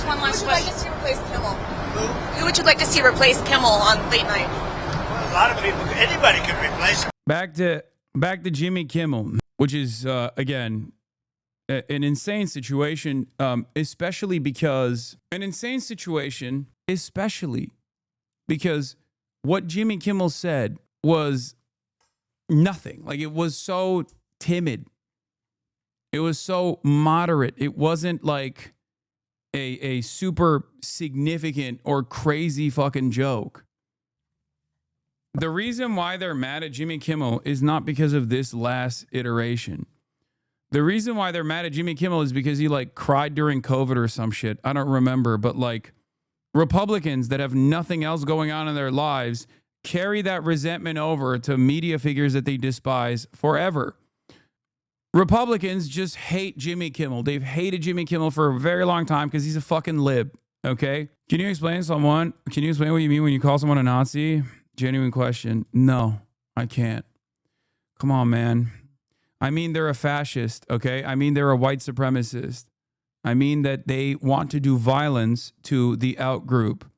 just one last question. Who would you like to see replace Kimmel? Who would you like to see replace Kimmel on late night? Well, a lot of people, anybody could replace him. Back to Jimmy Kimmel, which is again an insane situation, especially because what Jimmy Kimmel said was nothing. Like, it was so timid. It was so moderate. It wasn't like a super significant or crazy fucking joke. The reason why they're mad at Jimmy Kimmel is not because of this last iteration. The reason why they're mad at Jimmy Kimmel is because he like cried during COVID or some shit. I don't remember, but like Republicans that have nothing else going on in their lives carry that resentment over to media figures that they despise forever. Republicans just hate Jimmy Kimmel. They've hated Jimmy Kimmel for a very long time because he's a fucking lib, okay? Can you explain what you mean when you call someone a Nazi? Genuine question. No, I can't. Come on, man. I mean, they're a fascist, okay? I mean, they're a white supremacist. I mean that they want to do violence to the out group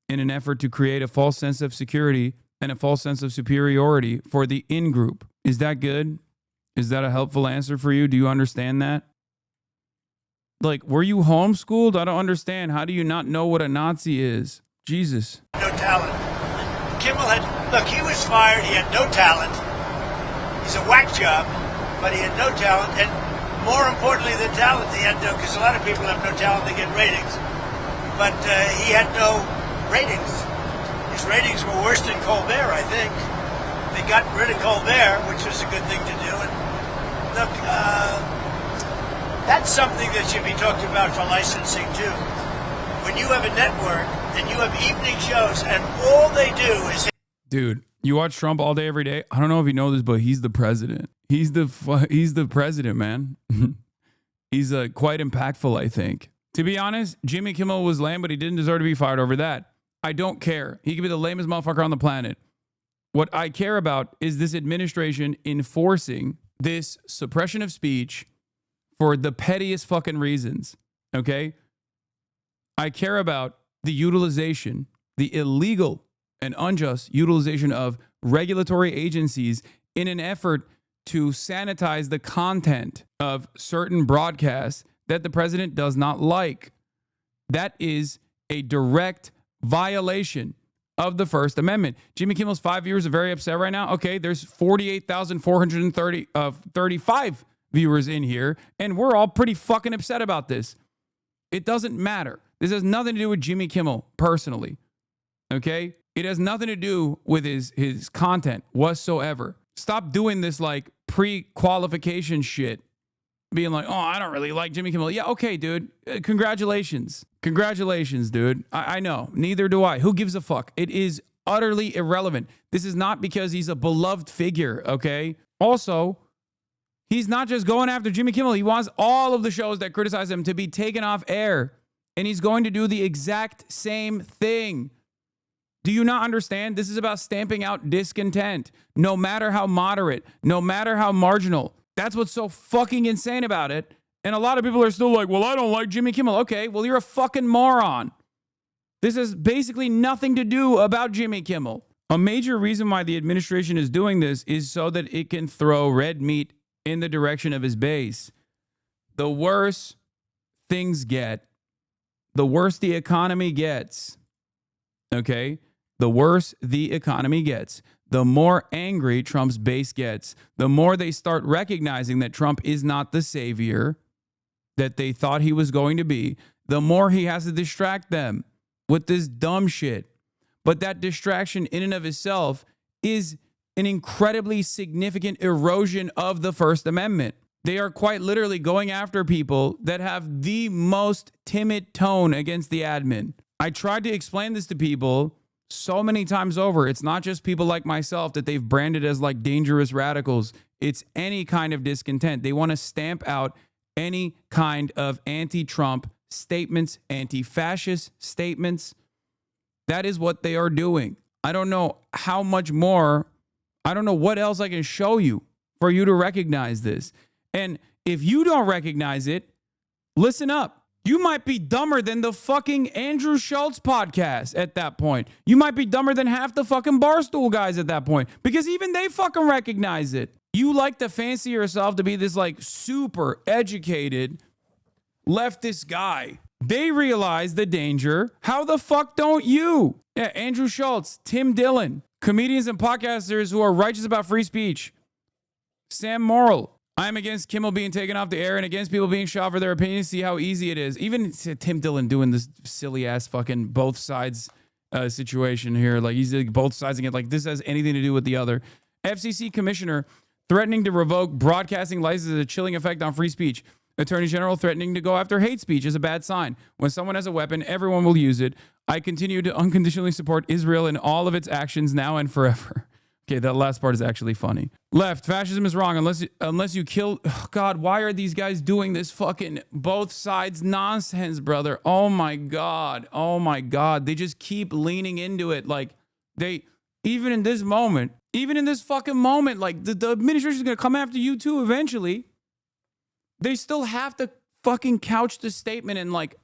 in an effort to create a false sense of security and a false sense of superiority for the in group. Is that good? Is that a helpful answer for you? Do you understand that? Like, were you homeschooled? I don't understand. How do you not know what a Nazi is? Jesus. No talent. Kimmel he was fired. He had no talent. He's a whack job, but he had no talent. And more importantly than talent, he had no, because a lot of people have no talent, they get ratings. But he had no ratings. His ratings were worse than Colbert, I think. They got rid of Colbert, which was a good thing to do. And look, that's something that should be talked about for licensing too. When you have a network and you have evening shows and all they do is... Dude, you watch Trump all day, every day. I don't know if you know this, but he's the president. He's the president, man. He's quite impactful, I think. To be honest, Jimmy Kimmel was lame, but he didn't deserve to be fired over that. I don't care. He could be the lamest motherfucker on the planet. What I care about is this administration enforcing this suppression of speech for the pettiest fucking reasons, okay? I care about the utilization, the illegal and unjust utilization of regulatory agencies in an effort to sanitize the content of certain broadcasts that the president does not like. That is a direct violation of the First Amendment. Jimmy Kimmel's 5 viewers are very upset right now. Okay, there's 48,435 viewers in here, and we're all pretty fucking upset about this. It doesn't matter. This has nothing to do with Jimmy Kimmel personally. Okay? It has nothing to do with his content whatsoever. Stop doing this like pre-qualification shit. Being like, oh, I don't really like Jimmy Kimmel. Yeah, okay, dude. Congratulations. Congratulations, dude. I know. Neither do I. Who gives a fuck? It is utterly irrelevant. This is not because he's a beloved figure, okay? Also, he's not just going after Jimmy Kimmel. He wants all of the shows that criticize him to be taken off air. And he's going to do the exact same thing. Do you not understand? This is about stamping out discontent, no matter how moderate, no matter how marginal. That's what's so fucking insane about it. And a lot of people are still like, well, I don't like Jimmy Kimmel. Okay, well, you're a fucking moron. This has basically nothing to do about Jimmy Kimmel. A major reason why the administration is doing this is so that it can throw red meat in the direction of his base. The worse things get, the worse the economy gets. Okay? The worse the economy gets, the more angry Trump's base gets, the more they start recognizing that Trump is not the savior that they thought he was going to be, the more he has to distract them with this dumb shit. But that distraction in and of itself is an incredibly significant erosion of the First Amendment. They are quite literally going after people that have the most timid tone against the admin. I tried to explain this to people so many times over. It's not just people like myself that they've branded as like dangerous radicals. It's any kind of discontent. They want to stamp out any kind of anti-Trump statements, anti-fascist statements. That is what they are doing. I don't know how much more. I don't know what else I can show you for you to recognize this. And if you don't recognize it, listen up. You might be dumber than the fucking Andrew Schultz podcast at that point. You might be dumber than half the fucking Barstool guys at that point, because even they fucking recognize it. You like to fancy yourself to be this like super educated leftist guy. They realize the danger. How the fuck don't you? Yeah, Andrew Schultz, Tim Dillon, comedians and podcasters who are righteous about free speech. Sam Morrill. I'm against Kimmel being taken off the air and against people being shot for their opinions. See how easy it is. Even Tim Dillon doing this silly ass fucking both sides situation here. Like he's like both sides again. Like this has anything to do with the other. FCC commissioner threatening to revoke broadcasting license has a chilling effect on free speech. Attorney General threatening to go after hate speech is a bad sign. When someone has a weapon, everyone will use it. I continue to unconditionally support Israel in all of its actions now and forever. Okay, that last part is actually funny. Left, fascism is wrong unless you kill... Oh God, why are these guys doing this fucking both sides nonsense, brother? Oh my God. Oh my God. They just keep leaning into it. Like, even in this fucking moment, like, the administration is going to come after you too eventually. They still have to fucking couch the statement in, like,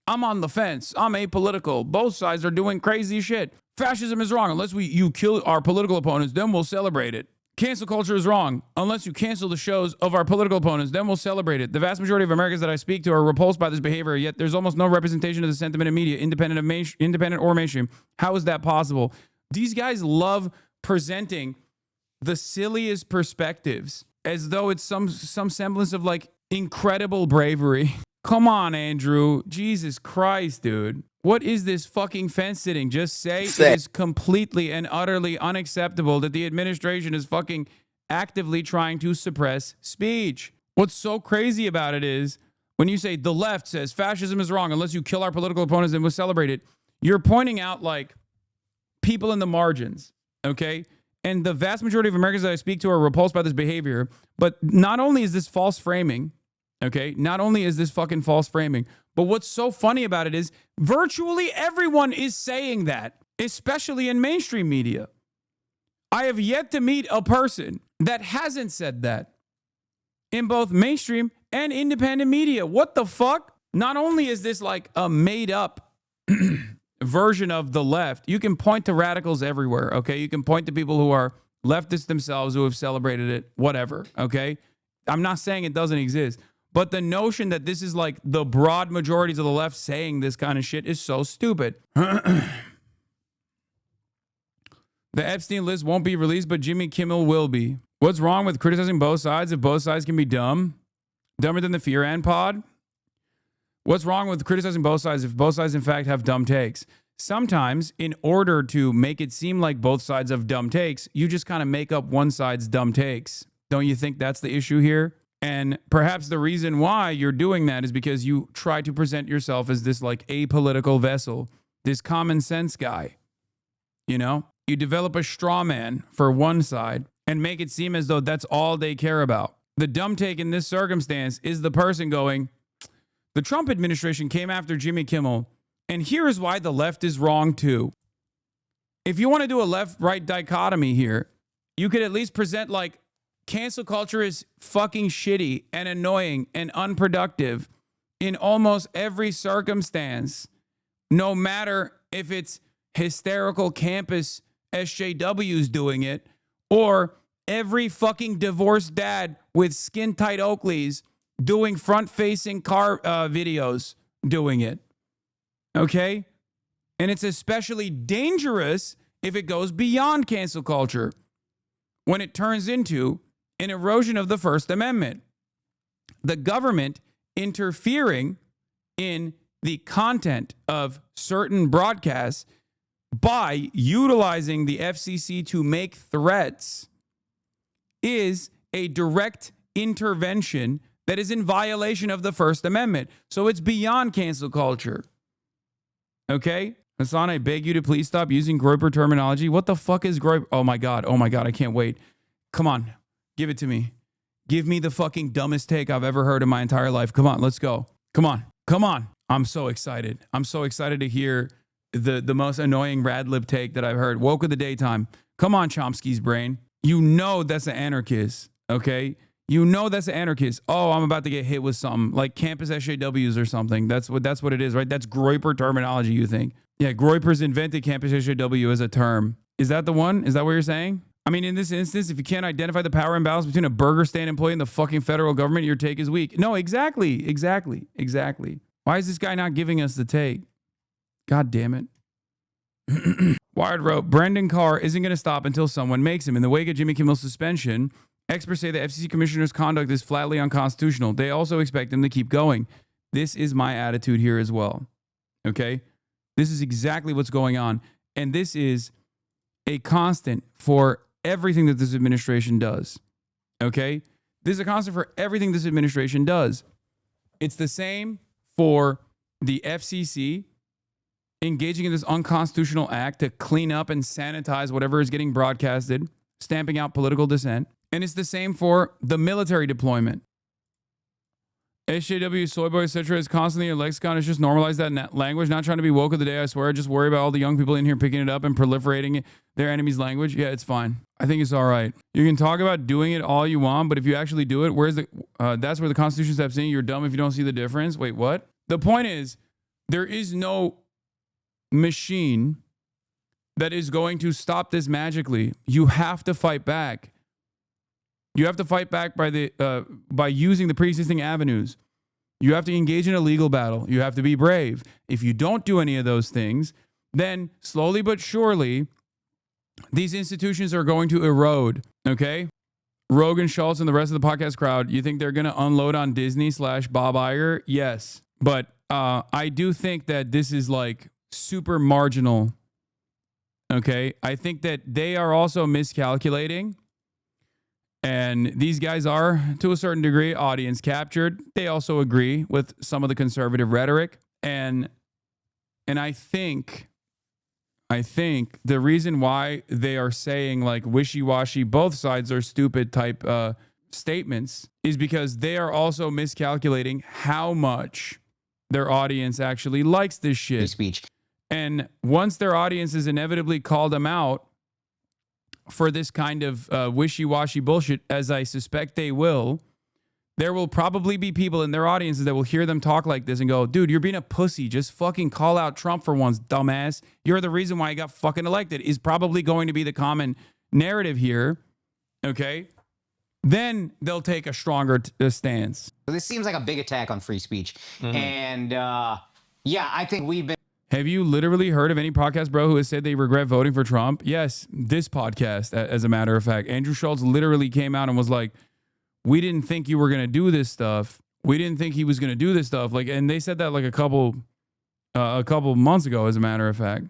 I'm on the fence. I'm apolitical. Both sides are doing crazy shit. Fascism is wrong. Unless you kill our political opponents, then we'll celebrate it. Cancel culture is wrong. Unless you cancel the shows of our political opponents, then we'll celebrate it. The vast majority of Americans that I speak to are repulsed by this behavior, yet there's almost no representation of the sentiment in media, independent or mainstream. How is that possible? These guys love presenting the silliest perspectives as though it's some semblance of like incredible bravery. Come on, Andrew. Jesus Christ, dude. What is this fucking fence sitting? Just say it is completely and utterly unacceptable that the administration is fucking actively trying to suppress speech. What's so crazy about it is when you say the left says fascism is wrong unless you kill our political opponents, then we'll celebrate it. You're pointing out like people in the margins, okay? And the vast majority of Americans that I speak to are repulsed by this behavior. But not only is this false framing, okay? Not only is this fucking false framing, but what's so funny about it is virtually everyone is saying that, especially in mainstream media. I have yet to meet a person that hasn't said that in both mainstream and independent media. What the fuck? Not only is this like a made up version of the left, you can point to radicals everywhere, okay? You can point to people who are leftists themselves who have celebrated it, whatever, okay? I'm not saying it doesn't exist. But the notion that this is like the broad majorities of the left saying this kind of shit is so stupid. The Epstein list won't be released, but Jimmy Kimmel will be. What's wrong with criticizing both sides if both sides can be dumb? Dumber than the Fear and Pod? What's wrong with criticizing both sides if both sides in fact have dumb takes? Sometimes, in order to make it seem like both sides have dumb takes, you just kind of make up one side's dumb takes. Don't you think that's the issue here? And perhaps the reason why you're doing that is because you try to present yourself as this like apolitical vessel, this common sense guy. You know, you develop a straw man for one side and make it seem as though that's all they care about. The dumb take in this circumstance is the person going, the Trump administration came after Jimmy Kimmel, and here is why the left is wrong too. If you want to do a left-right dichotomy here, you could at least present like, cancel culture is fucking shitty and annoying and unproductive in almost every circumstance, no matter if it's hysterical campus SJWs doing it or every fucking divorced dad with skin-tight Oakleys doing front-facing car videos doing it. Okay? And it's especially dangerous if it goes beyond cancel culture, when it turns into an erosion of the First Amendment. The government interfering in the content of certain broadcasts by utilizing the FCC to make threats is a direct intervention that is in violation of the First Amendment. So it's beyond cancel culture. Okay? Hassan, I beg you to please stop using Groyper terminology. What the fuck is Groyper? Oh my God, I can't wait. Come on. Give it to me. Give me the fucking dumbest take I've ever heard in my entire life. Come on, let's go. Come on. I'm so excited. I'm so excited to hear the most annoying rad lib take that I've heard. Woke of the daytime. Come on, Chomsky's brain. You know that's an anarchist, okay? You know that's an anarchist. Oh, I'm about to get hit with something like campus SJWs or something. That's what it is, right? That's Groyper terminology, you think. Yeah, Groyper's invented campus SJW as a term. Is that the one? Is that what you're saying? I mean, in this instance, if you can't identify the power imbalance between a burger stand employee and the fucking federal government, your take is weak. No, exactly. Why is this guy not giving us the take? God damn it. Wired wrote, Brendan Carr isn't going to stop until someone makes him. In the wake of Jimmy Kimmel's suspension, experts say the FCC commissioner's conduct is flatly unconstitutional. They also expect him to keep going. This is my attitude here as well. Okay? This is exactly what's going on. And this is a constant for everything that this administration does. Okay? This is a constant for everything this administration does. It's the same for the FCC engaging in this unconstitutional act to clean up and sanitize whatever is getting broadcasted, stamping out political dissent. And it's the same for the military deployment. SJW, soy boy, etc. is constantly in your lexicon. It's just normalize that language. Not trying to be woke of the day, I swear. Just worry about all the young people in here picking it up and proliferating their enemy's language. Yeah, it's fine. I think it's all right. You can talk about doing it all you want, but if you actually do it, that's where the Constitution steps in. You're dumb if you don't see the difference. Wait, what? The point is, there is no machine that is going to stop this magically. You have to fight back. You have to fight back by using the pre-existing avenues. You have to engage in a legal battle. You have to be brave. If you don't do any of those things, then slowly but surely, these institutions are going to erode. Okay? Rogan, Schultz, and the rest of the podcast crowd, you think they're going to unload on Disney / Bob Iger? Yes. But I do think that this is like super marginal. Okay? I think that they are also miscalculating. And these guys are, to a certain degree, audience captured. They also agree with some of the conservative rhetoric. And I think the reason why they are saying like wishy-washy, both sides are stupid type statements is because they are also miscalculating how much their audience actually likes this shit. Free speech. And once their audiences inevitably call them out for this kind of wishy-washy bullshit, as I suspect they will, there will probably be people in their audiences that will hear them talk like this and go, dude, you're being a pussy. Just fucking call out Trump for once, dumbass. You're the reason why he got fucking elected, is probably going to be the common narrative here. Okay? Then they'll take a stronger stance. So this seems like a big attack on free speech. Mm-hmm. And yeah, I think we've been... Have you literally heard of any podcast, bro, who has said they regret voting for Trump? Yes, this podcast, as a matter of fact. Andrew Schultz literally came out and was like, we didn't think you were going to do this stuff. We didn't think he was going to do this stuff. Like, and they said that like a couple months ago, as a matter of fact.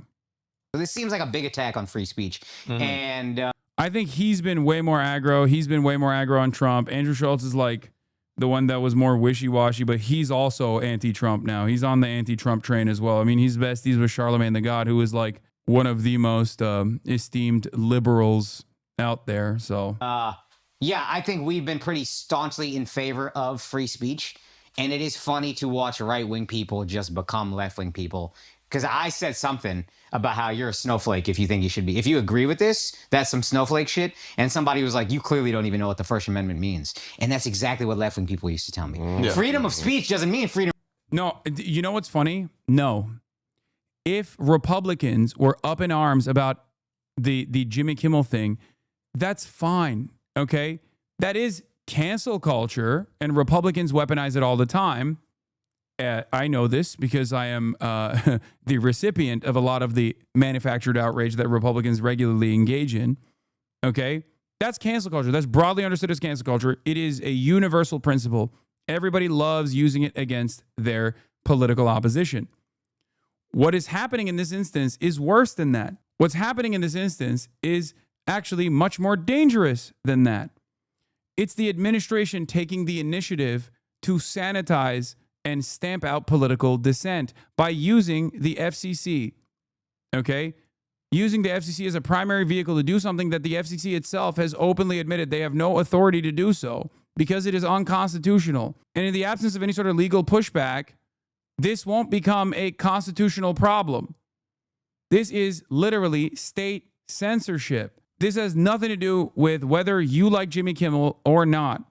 So this seems like a big attack on free speech. Mm-hmm. And I think he's been way more aggro. He's been way more aggro on Trump. Andrew Schultz is like the one that was more wishy-washy, but he's also anti-Trump now. He's on the anti-Trump train as well. I mean, he's besties with Charlemagne the God, who is like one of the most esteemed liberals out there. So, yeah, I think we've been pretty staunchly in favor of free speech. And it is funny to watch right-wing people just become left-wing people. Because I said something about how you're a snowflake if you think you should be. If you agree with this, that's some snowflake shit. And somebody was like, you clearly don't even know what the First Amendment means. And that's exactly what left-wing people used to tell me. Yeah. Freedom of speech doesn't mean freedom. No, you know what's funny? No. If Republicans were up in arms about the Jimmy Kimmel thing, that's fine, okay? That is cancel culture, and Republicans weaponize it all the time. I know this because I am the recipient of a lot of the manufactured outrage that Republicans regularly engage in. Okay? That's cancel culture. That's broadly understood as cancel culture. It is a universal principle. Everybody loves using it against their political opposition. What is happening in this instance is worse than that. What's happening in this instance is actually much more dangerous than that. It's the administration taking the initiative to sanitize and stamp out political dissent by using the FCC, okay? Using the FCC as a primary vehicle to do something that the FCC itself has openly admitted they have no authority to do so because it is unconstitutional. And in the absence of any sort of legal pushback, this won't become a constitutional problem. This is literally state censorship. This has nothing to do with whether you like Jimmy Kimmel or not.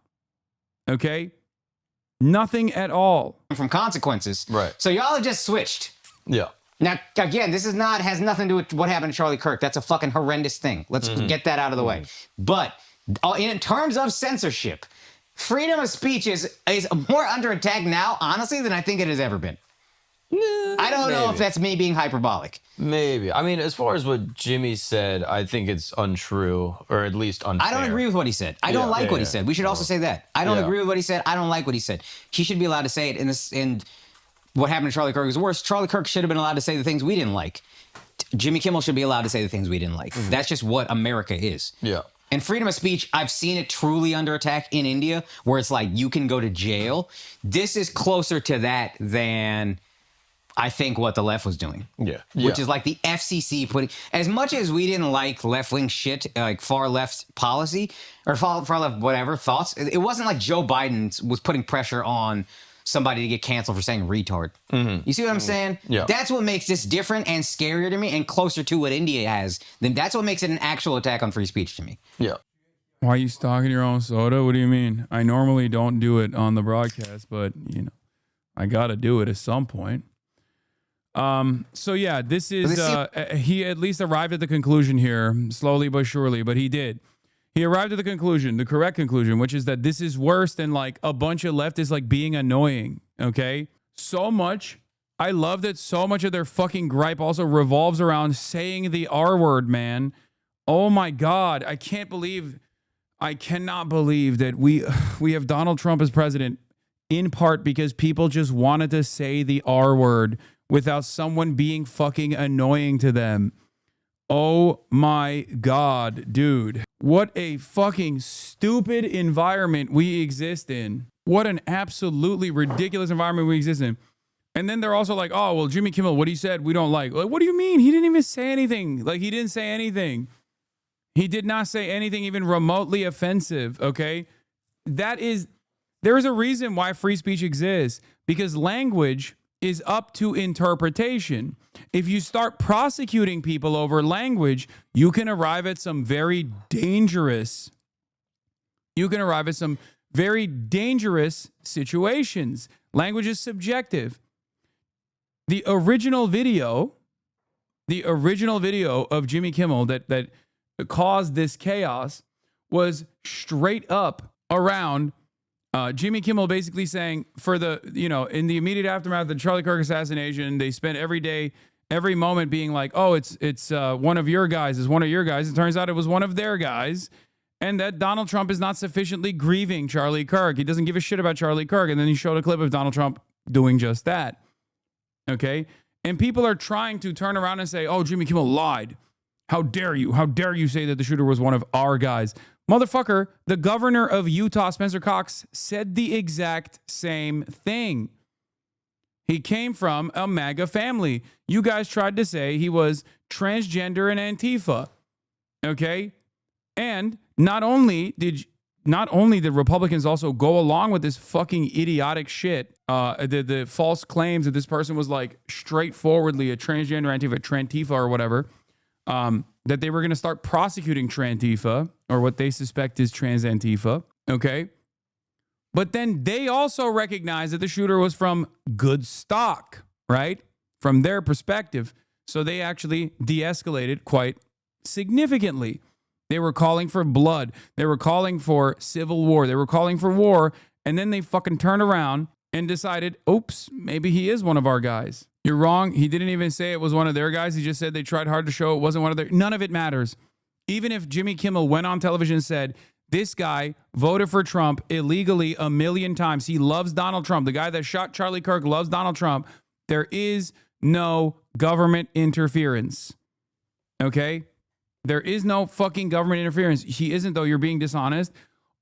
Okay? Nothing at all. From consequences. Right. So y'all have just switched. Yeah. Now, again, this is not has nothing to do with what happened to Charlie Kirk. That's a fucking horrendous thing. Let's get that out of the way. But in terms of censorship, freedom of speech is more under attack now, honestly, than I think it has ever been. I don't know if that's me being hyperbolic. Maybe. I mean, as far as what Jimmy said, I think it's untrue, or at least unfair. I don't agree with what he said. I don't like what he said. We should also say that. I don't agree with what he said. I don't like what he said. He should be allowed to say it. And what happened to Charlie Kirk is worse. Charlie Kirk should have been allowed to say the things we didn't like. Jimmy Kimmel should be allowed to say the things we didn't like. That's just what America is. Yeah. And freedom of speech, I've seen it truly under attack in India, where it's like you can go to jail. This is closer to that than I think what the left was doing. Yeah. Which is like the FCC putting, as much as we didn't like left-wing shit, like far left policy or far left whatever thoughts, it wasn't like Joe Biden was putting pressure on somebody to get canceled for saying retard. You see what I'm saying? Yeah. That's what makes this different and scarier to me and closer to what India has. Then that's what makes it an actual attack on free speech to me. Yeah. Why are you stocking your own soda? What do you mean? I normally don't do it on the broadcast, but, you know, I got to do it at some point. So yeah, this is, he at least arrived at the conclusion here, slowly but surely, but he did. He arrived at the conclusion, the correct conclusion, which is that this is worse than like a bunch of leftists like being annoying, okay? So much. I love that so much of their fucking gripe also revolves around saying the R word, man. Oh my God. I cannot believe that we have Donald Trump as president in part because people just wanted to say the R word without someone being fucking annoying to them. Oh my God, dude. What a fucking stupid environment we exist in. What an absolutely ridiculous environment we exist in. And then they're also like, oh, well, Jimmy Kimmel, what he said, we don't like. Like, what do you mean? He didn't even say anything. Like, he didn't say anything. He did not say anything even remotely offensive, okay? There is a reason why free speech exists, because language is up to interpretation. If you start prosecuting people over language, you can arrive at some very dangerous situations. Language is subjective. The original video of Jimmy Kimmel that caused this chaos was straight up around Jimmy Kimmel basically saying in the immediate aftermath of the Charlie Kirk assassination, they spent every moment being like, oh, it's one of your guys. It's one of your guys. It turns out it was one of their guys. And that Donald Trump is not sufficiently grieving Charlie Kirk. He doesn't give a shit about Charlie Kirk. And then he showed a clip of Donald Trump doing just that. Okay? And people are trying to turn around and say, oh, Jimmy Kimmel lied. How dare you? How dare you say that the shooter was one of our guys? Motherfucker, the governor of Utah, Spencer Cox, said the exact same thing. He came from a MAGA family. You guys tried to say he was transgender and Antifa. Okay? And not only did Republicans also go along with this fucking idiotic shit, the false claims that this person was like straightforwardly a transgender Antifa or whatever, that they were going to start prosecuting Trantifa, or what they suspect is trans Antifa, okay? But then they also recognized that the shooter was from good stock, right? From their perspective. So they actually de-escalated quite significantly. They were calling for blood. They were calling for civil war. They were calling for war. And then they fucking turned around and decided, oops, maybe he is one of our guys. You're wrong. He didn't even say it was one of their guys. He just said they tried hard to show it wasn't one of their. None of it matters. Even if Jimmy Kimmel went on television and said, this guy voted for Trump illegally 1 million times. He loves Donald Trump. The guy that shot Charlie Kirk loves Donald Trump. There is no government interference. Okay? There is no fucking government interference. He isn't, though. You're being dishonest.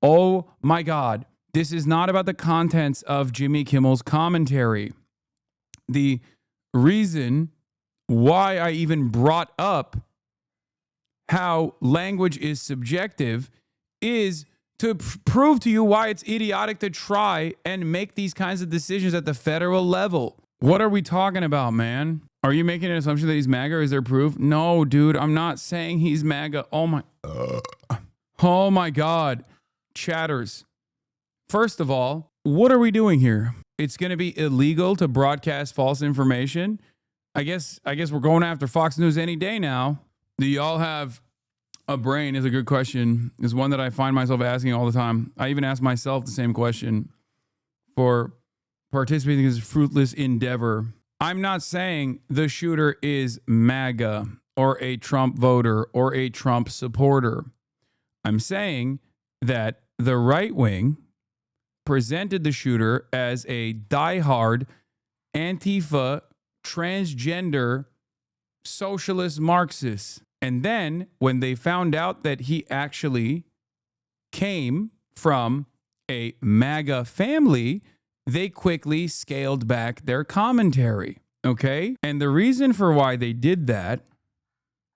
Oh my God. This is not about the contents of Jimmy Kimmel's commentary. The reason why I even brought up how language is subjective is to prove to you why it's idiotic to try and make these kinds of decisions at the federal level. What are we talking about, man? Are you making an assumption that he's MAGA, or is there proof? No, dude, I'm not saying he's MAGA. Oh my God. Chatters. First of all, what are we doing here? It's going to be illegal to broadcast false information. I guess we're going after Fox News any day now. Do y'all have a brain is a good question. Is one that I find myself asking all the time. I even ask myself the same question for participating in this fruitless endeavor. I'm not saying the shooter is MAGA or a Trump voter or a Trump supporter. I'm saying that the right wing presented the shooter as a diehard Antifa transgender socialist Marxist. And then when they found out that he actually came from a MAGA family, they quickly scaled back their commentary. Okay? And the reason for why they did that,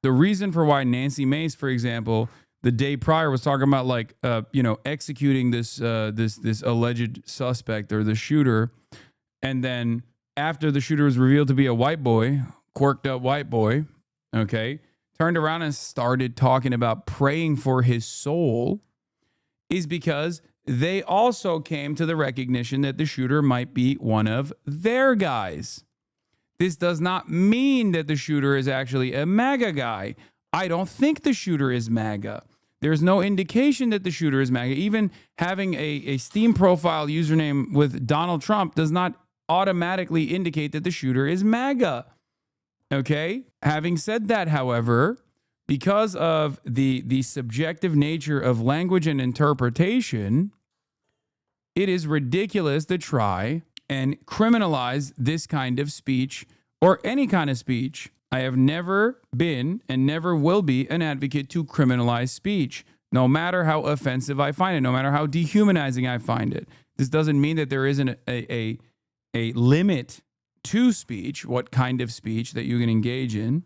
the reason for why Nancy Mace, for example, the day prior was talking about executing this alleged suspect or the shooter, and then after the shooter was revealed to be a white boy, quirked up white boy, okay, turned around and started talking about praying for his soul, is because they also came to the recognition that the shooter might be one of their guys. This does not mean that the shooter is actually a MAGA guy. I don't think the shooter is MAGA. There's no indication that the shooter is MAGA. Even having a Steam profile username with Donald Trump does not automatically indicate that the shooter is MAGA. Okay? Having said that, however, because of the subjective nature of language and interpretation, it is ridiculous to try and criminalize this kind of speech or any kind of speech. I have never been and never will be an advocate to criminalize speech, no matter how offensive I find it, no matter how dehumanizing I find it. This doesn't mean that there isn't a limit to speech, what kind of speech that you can engage in.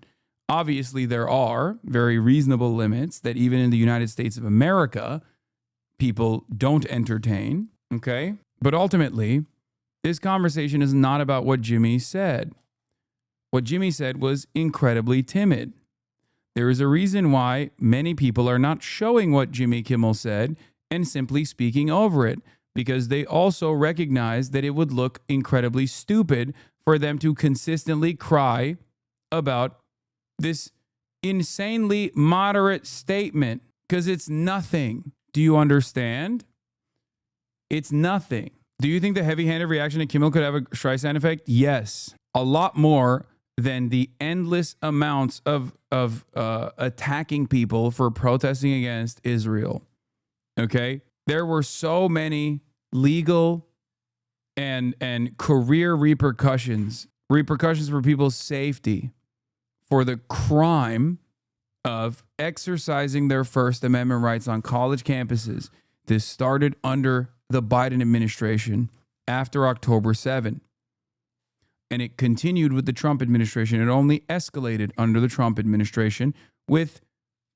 Obviously, there are very reasonable limits that even in the United States of America, people don't entertain, okay? But ultimately, this conversation is not about what Jimmy said. What Jimmy said was incredibly timid. There is a reason why many people are not showing what Jimmy Kimmel said and simply speaking over it, because they also recognize that it would look incredibly stupid for them to consistently cry about this insanely moderate statement, because it's nothing. Do you understand? It's nothing. Do you think the heavy-handed reaction to Kimmel could have a Streisand effect? Yes. A lot more than the endless amounts of attacking people for protesting against Israel. Okay? There were so many legal and career repercussions for people's safety for the crime of exercising their First Amendment rights on college campuses. This started under the Biden administration after October 7. And it continued with the Trump administration. It only escalated under the Trump administration with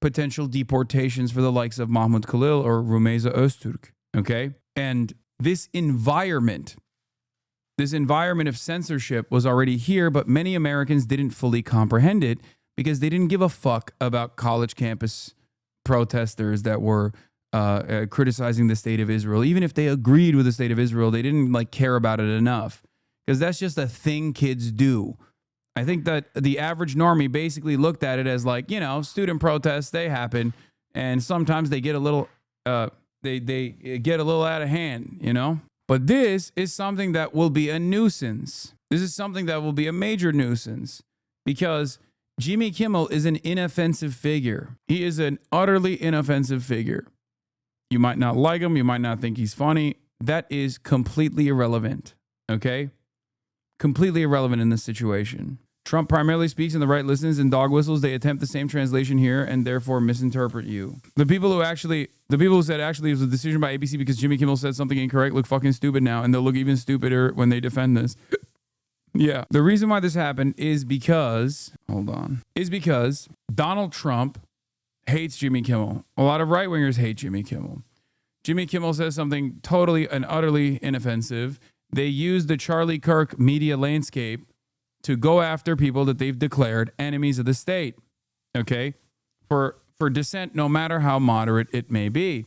potential deportations for the likes of Mahmoud Khalil or Rumeysa Öztürk. Okay? And this environment of censorship was already here, but many Americans didn't fully comprehend it because they didn't give a fuck about college campus protesters that were criticizing the state of Israel. Even if they agreed with the state of Israel, they didn't care about it enough, because that's just a thing kids do. I think that the average normie basically looked at it as student protests, they happen, and sometimes they get a little they get a little out of hand, But this is something that will be a nuisance. This is something that will be a major nuisance, because Jimmy Kimmel is an inoffensive figure. He is an utterly inoffensive figure. You might not like him. You might not think he's funny. That is completely irrelevant, okay? Completely irrelevant in this situation. Trump primarily speaks and the right listens, and dog whistles. They attempt the same translation here and therefore misinterpret you. The people who said actually it was a decision by ABC because Jimmy Kimmel said something incorrect look fucking stupid now, and they'll look even stupider when they defend this. Yeah. The reason why this happened is because Donald Trump hates Jimmy Kimmel. A lot of right-wingers hate Jimmy Kimmel. Jimmy Kimmel says something totally and utterly inoffensive. They use the Charlie Kirk media landscape to go after people that they've declared enemies of the state, okay, for dissent, no matter how moderate it may be,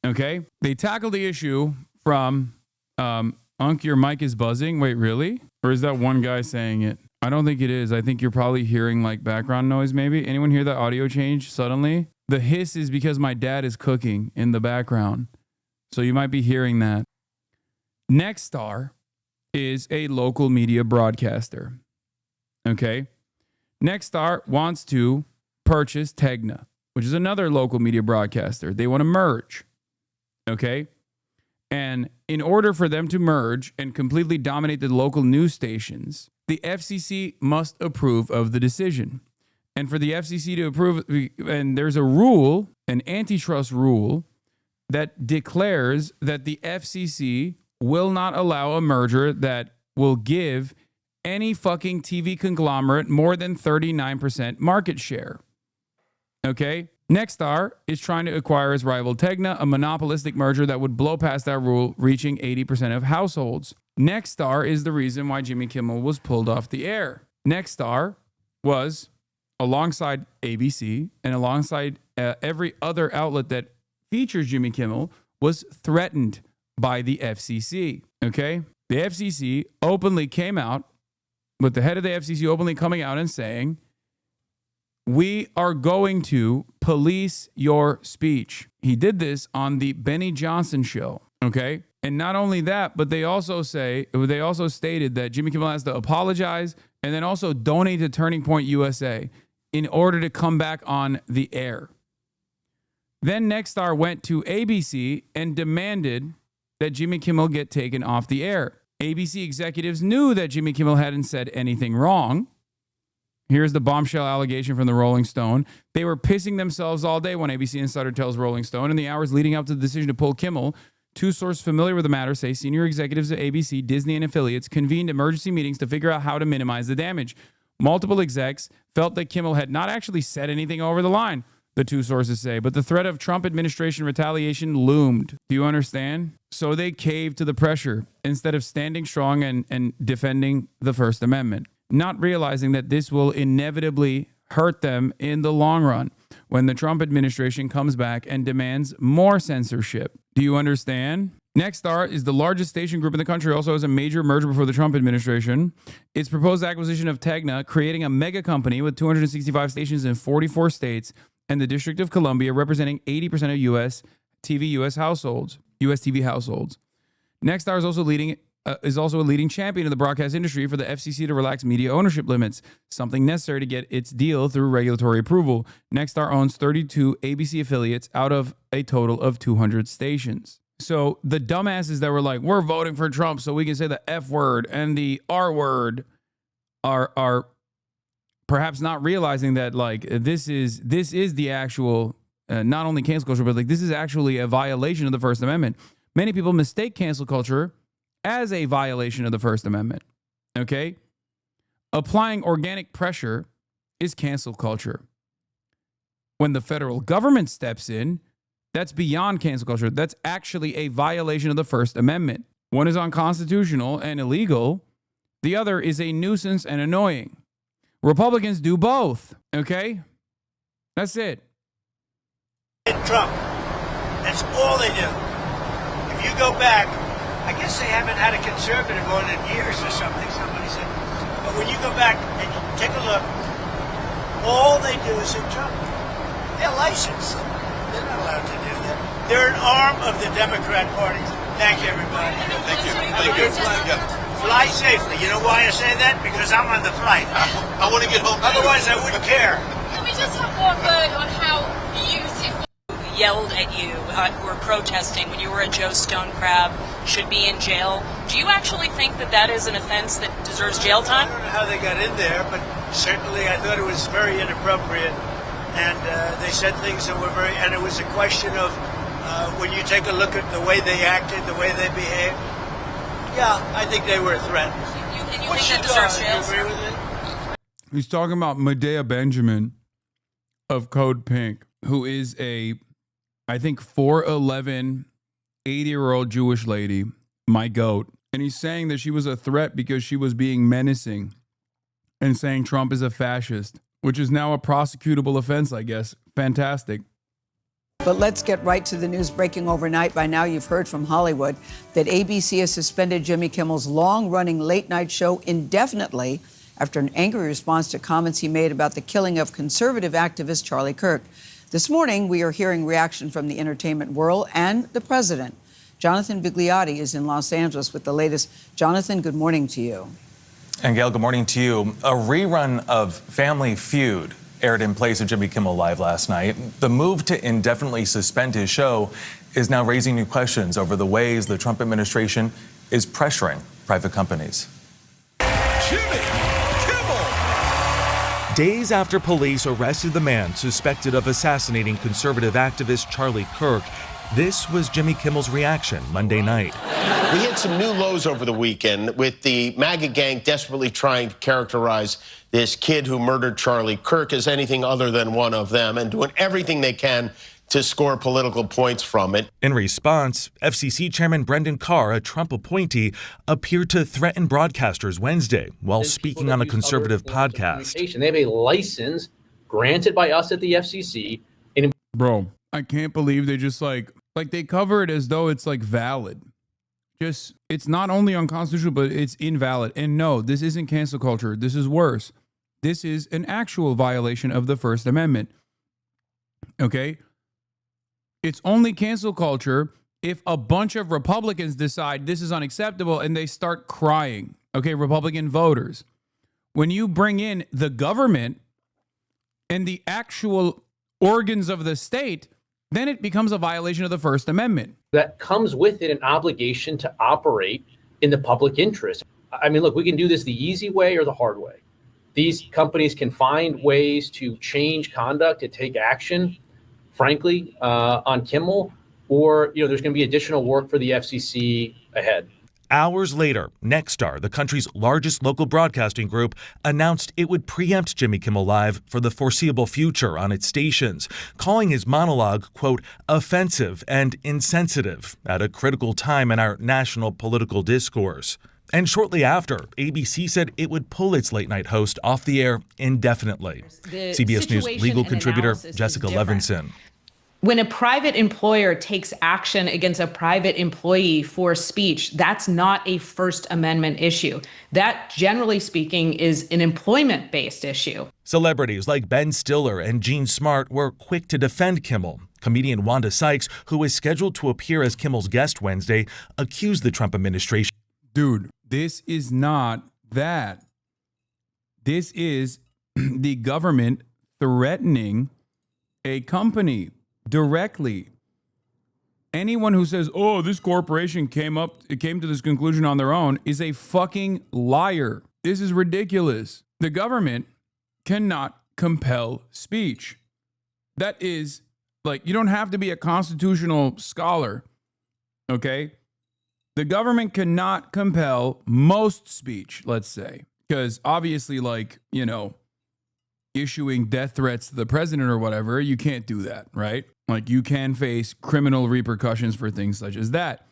Okay? They tackled the issue from, Unc, your mic is buzzing. Wait, really? Or is that one guy saying it? I don't think it is. I think you're probably hearing like background noise maybe. Anyone hear that audio change suddenly? The hiss is because my dad is cooking in the background. So you might be hearing that. Nexstar is a local media broadcaster. Okay? Nexstar wants to purchase Tegna, which is another local media broadcaster. They want to merge. Okay? And in order for them to merge and completely dominate the local news stations, the FCC must approve of the decision. And for the FCC to approve, and there's a rule, an antitrust rule, that declares that the FCC will not allow a merger that will give any fucking TV conglomerate more than 39% market share. Okay? Nexstar is trying to acquire its rival Tegna, a monopolistic merger that would blow past that rule, reaching 80% of households. Nexstar is the reason why Jimmy Kimmel was pulled off the air. Nexstar was, alongside ABC and alongside every other outlet that features Jimmy Kimmel, was threatened by the FCC. Okay? The FCC openly came out, with the head of the FCC openly coming out and saying, we are going to police your speech. He did this on the Benny Johnson show, okay? And not only that, but they also stated that Jimmy Kimmel has to apologize and then also donate to Turning Point USA in order to come back on the air. Then Nexstar went to ABC and demanded that Jimmy Kimmel get taken off the air. ABC executives knew that Jimmy Kimmel hadn't said anything wrong. Here's the bombshell allegation from the Rolling Stone. They were pissing themselves all day when ABC Insider tells Rolling Stone. In the hours leading up to the decision to pull Kimmel, two sources familiar with the matter say senior executives at ABC, Disney, and affiliates convened emergency meetings to figure out how to minimize the damage. Multiple execs felt that Kimmel had not actually said anything over the line, the two sources say, but the threat of Trump administration retaliation loomed. Do you understand? So they caved to the pressure instead of standing strong and defending the First Amendment, not realizing that this will inevitably hurt them in the long run when the Trump administration comes back and demands more censorship. Do you understand? Nexstar is the largest station group in the country, also has a major merger before the Trump administration. Its proposed acquisition of Tegna, creating a mega company with 265 stations in 44 states and the District of Columbia, representing 80% of U.S. TV households. Nexstar is also a leading champion of the broadcast industry for the FCC to relax media ownership limits, something necessary to get its deal through regulatory approval. Nexstar owns 32 ABC affiliates out of a total of 200 stations. So the dumbasses that were like, we're voting for Trump so we can say the F word and the R word are perhaps not realizing that like this is the actual not only cancel culture, but like this is actually a violation of the First Amendment. Many people mistake cancel culture as a violation of the First Amendment. Okay? Applying organic pressure is cancel culture. When the federal government steps in, that's beyond cancel culture. That's actually a violation of the First Amendment. One is unconstitutional and illegal. The other is a nuisance and annoying. Republicans do both. Okay? That's it. Trump. That's all they do. If you go back, I guess they haven't had a conservative on in years or something, somebody said. But when you go back and you take a look, all they do is say Trump. They're licensed. They're not allowed to do that. They're an arm of the Democrat Party. Thank you, everybody. Thank you. Have a Thank good you. flight. Yeah. Fly safely. You know why I say that? Because I'm on the flight. I want to get home. Otherwise, I wouldn't care. Can we just have one word on how beautiful yelled at you who were protesting when you were a Joe Stone Crab should be in jail? Do you actually think that that is an offense that deserves jail I time? don't know how they got in there, but certainly I thought it was very inappropriate. And they said things that were and it was a question of when you take a look at the way they acted, the way they behaved. Yeah, I think they were a threat. You think that deserves jail? You agree with it? He's talking about Medea Benjamin of Code Pink, who is I think 4'11", 80-year-old Jewish lady, my goat. And he's saying that she was a threat because she was being menacing and saying Trump is a fascist, which is now a prosecutable offense, I guess. Fantastic. But let's get right to the news breaking overnight. By now, you've heard from Hollywood that ABC has suspended Jimmy Kimmel's long-running late-night show indefinitely after an angry response to comments he made about the killing of conservative activist Charlie Kirk. This morning, we are hearing reaction from the entertainment world and the president. Jonathan Vigliotti is in Los Angeles with the latest. Jonathan, good morning to you. And Gail, good morning to you. A rerun of Family Feud aired in place of Jimmy Kimmel Live last night. The move to indefinitely suspend his show is now raising new questions over the ways the Trump administration is pressuring private companies. Jimmy Kimmel! Days after police arrested the man suspected of assassinating conservative activist Charlie Kirk, this was Jimmy Kimmel's reaction Monday night. We hit some new lows over the weekend with the MAGA gang desperately trying to characterize this kid who murdered Charlie Kirk as anything other than one of them and doing everything they can to score political points from it. In response, FCC Chairman Brendan Carr, a Trump appointee, appeared to threaten broadcasters Wednesday while speaking on a conservative podcast. They have a license granted by us at the FCC. Bro, I can't believe they just like they cover it as though it's like valid. Just, it's not only unconstitutional, but it's invalid. And no, this isn't cancel culture. This is worse. This is an actual violation of the First Amendment. Okay? It's only cancel culture if a bunch of Republicans decide this is unacceptable and they start crying. Okay, Republican voters. When you bring in the government and the actual organs of the state, then it becomes a violation of the First Amendment. That comes with it an obligation to operate in the public interest. I mean, look, we can do this the easy way or the hard way. These companies can find ways to change conduct, to take action, frankly, on Kimmel, or there's going to be additional work for the FCC ahead. Hours later, Nexstar, the country's largest local broadcasting group, announced it would preempt Jimmy Kimmel Live for the foreseeable future on its stations, calling his monologue, quote, offensive and insensitive at a critical time in our national political discourse. And shortly after, ABC said it would pull its late-night host off the air indefinitely. CBS News legal contributor Jessica Levinson. When a private employer takes action against a private employee for speech, that's not a First Amendment issue. That, generally speaking, is an employment-based issue. Celebrities like Ben Stiller and Gene Smart were quick to defend Kimmel. Comedian Wanda Sykes, who is scheduled to appear as Kimmel's guest Wednesday, accused the Trump administration. Dude, this is not that. This is the government threatening a company directly. Anyone who says, oh, this corporation came to this conclusion on their own is a fucking liar. This is ridiculous. The government cannot compel speech. That is, you don't have to be a constitutional scholar, okay? The government cannot compel most speech, let's say, because obviously, issuing death threats to the president or whatever, you can't do that, right? You can face criminal repercussions for things such as that.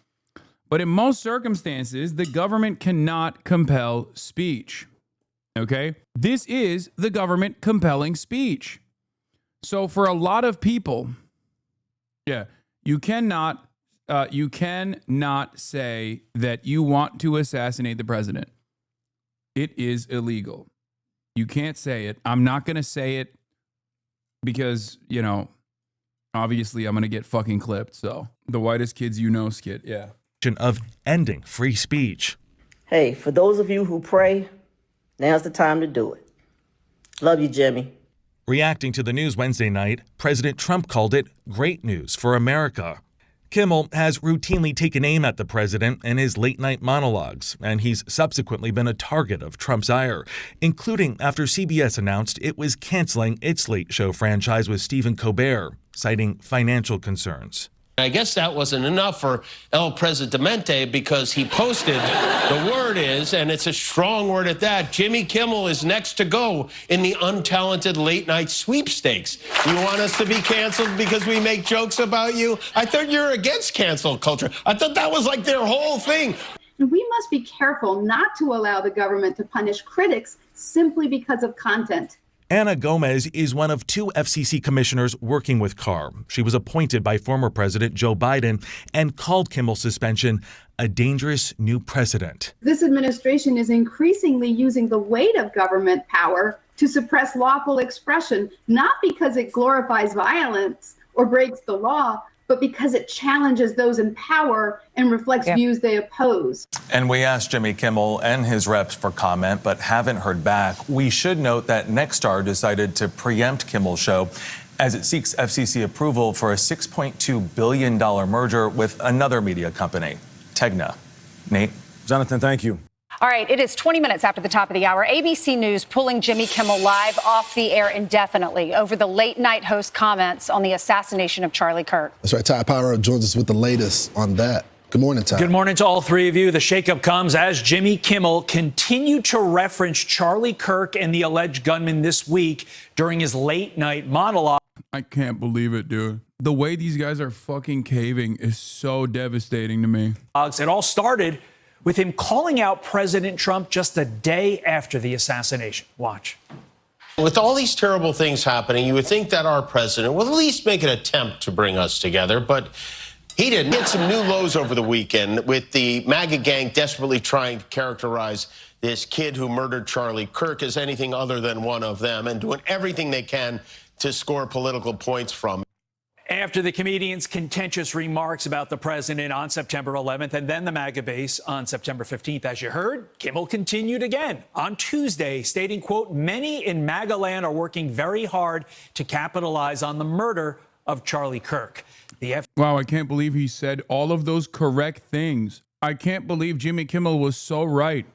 But in most circumstances, the government cannot compel speech, okay? This is the government compelling speech. So for a lot of people, you cannot say that you want to assassinate the president. It is illegal. You can't say it. I'm not going to say it because, obviously I'm going to get fucking clipped. So the whitest kids skit. Yeah. Of ending free speech. Hey, for those of you who pray, now's the time to do it. Love you, Jimmy. Reacting to the news Wednesday night, President Trump called it great news for America. Kimmel has routinely taken aim at the president in his late-night monologues, and he's subsequently been a target of Trump's ire, including after CBS announced it was canceling its late show franchise with Stephen Colbert, citing financial concerns. I guess that wasn't enough for El Presidente because he posted, the word is, and it's a strong word at that, Jimmy Kimmel is next to go in the untalented late night sweepstakes. You want us to be canceled because we make jokes about you? I thought you were against cancel culture. I thought that was their whole thing. We must be careful not to allow the government to punish critics simply because of content. Anna Gomez is one of 2 FCC commissioners working with Carr. She was appointed by former President Joe Biden and called Kimmel's suspension a dangerous new precedent. This administration is increasingly using the weight of government power to suppress lawful expression, not because it glorifies violence or breaks the law, but because it challenges those in power and reflects views they oppose. And we asked Jimmy Kimmel and his reps for comment, but haven't heard back. We should note that Nexstar decided to preempt Kimmel's show as it seeks FCC approval for a $6.2 billion merger with another media company, Tegna. Nate? Jonathan, thank you. All right, it is 20 minutes after the top of the hour. ABC News pulling Jimmy Kimmel Live off the air indefinitely over the late night host comments on the assassination of Charlie Kirk. That's right. Ty Power joins us with the latest on that. Good morning, Ty. Good morning to all three of you. The shakeup comes as Jimmy Kimmel continued to reference Charlie Kirk and the alleged gunman this week during his late night monologue. I can't believe it, dude. The way these guys are fucking caving is so devastating to me. It all started with him calling out President Trump just a day after the assassination. Watch. With all these terrible things happening, you would think that our president will at least make an attempt to bring us together, but he didn't. He had some new lows over the weekend with the MAGA gang desperately trying to characterize this kid who murdered Charlie Kirk as anything other than one of them and doing everything they can to score political points from it. After the comedian's contentious remarks about the president on September 11th and then the MAGA base on September 15th, as you heard, Kimmel continued again on Tuesday, stating, quote, many in MAGA land are working very hard to capitalize on the murder of Charlie Kirk. Wow, I can't believe he said all of those correct things. I can't believe Jimmy Kimmel was so right.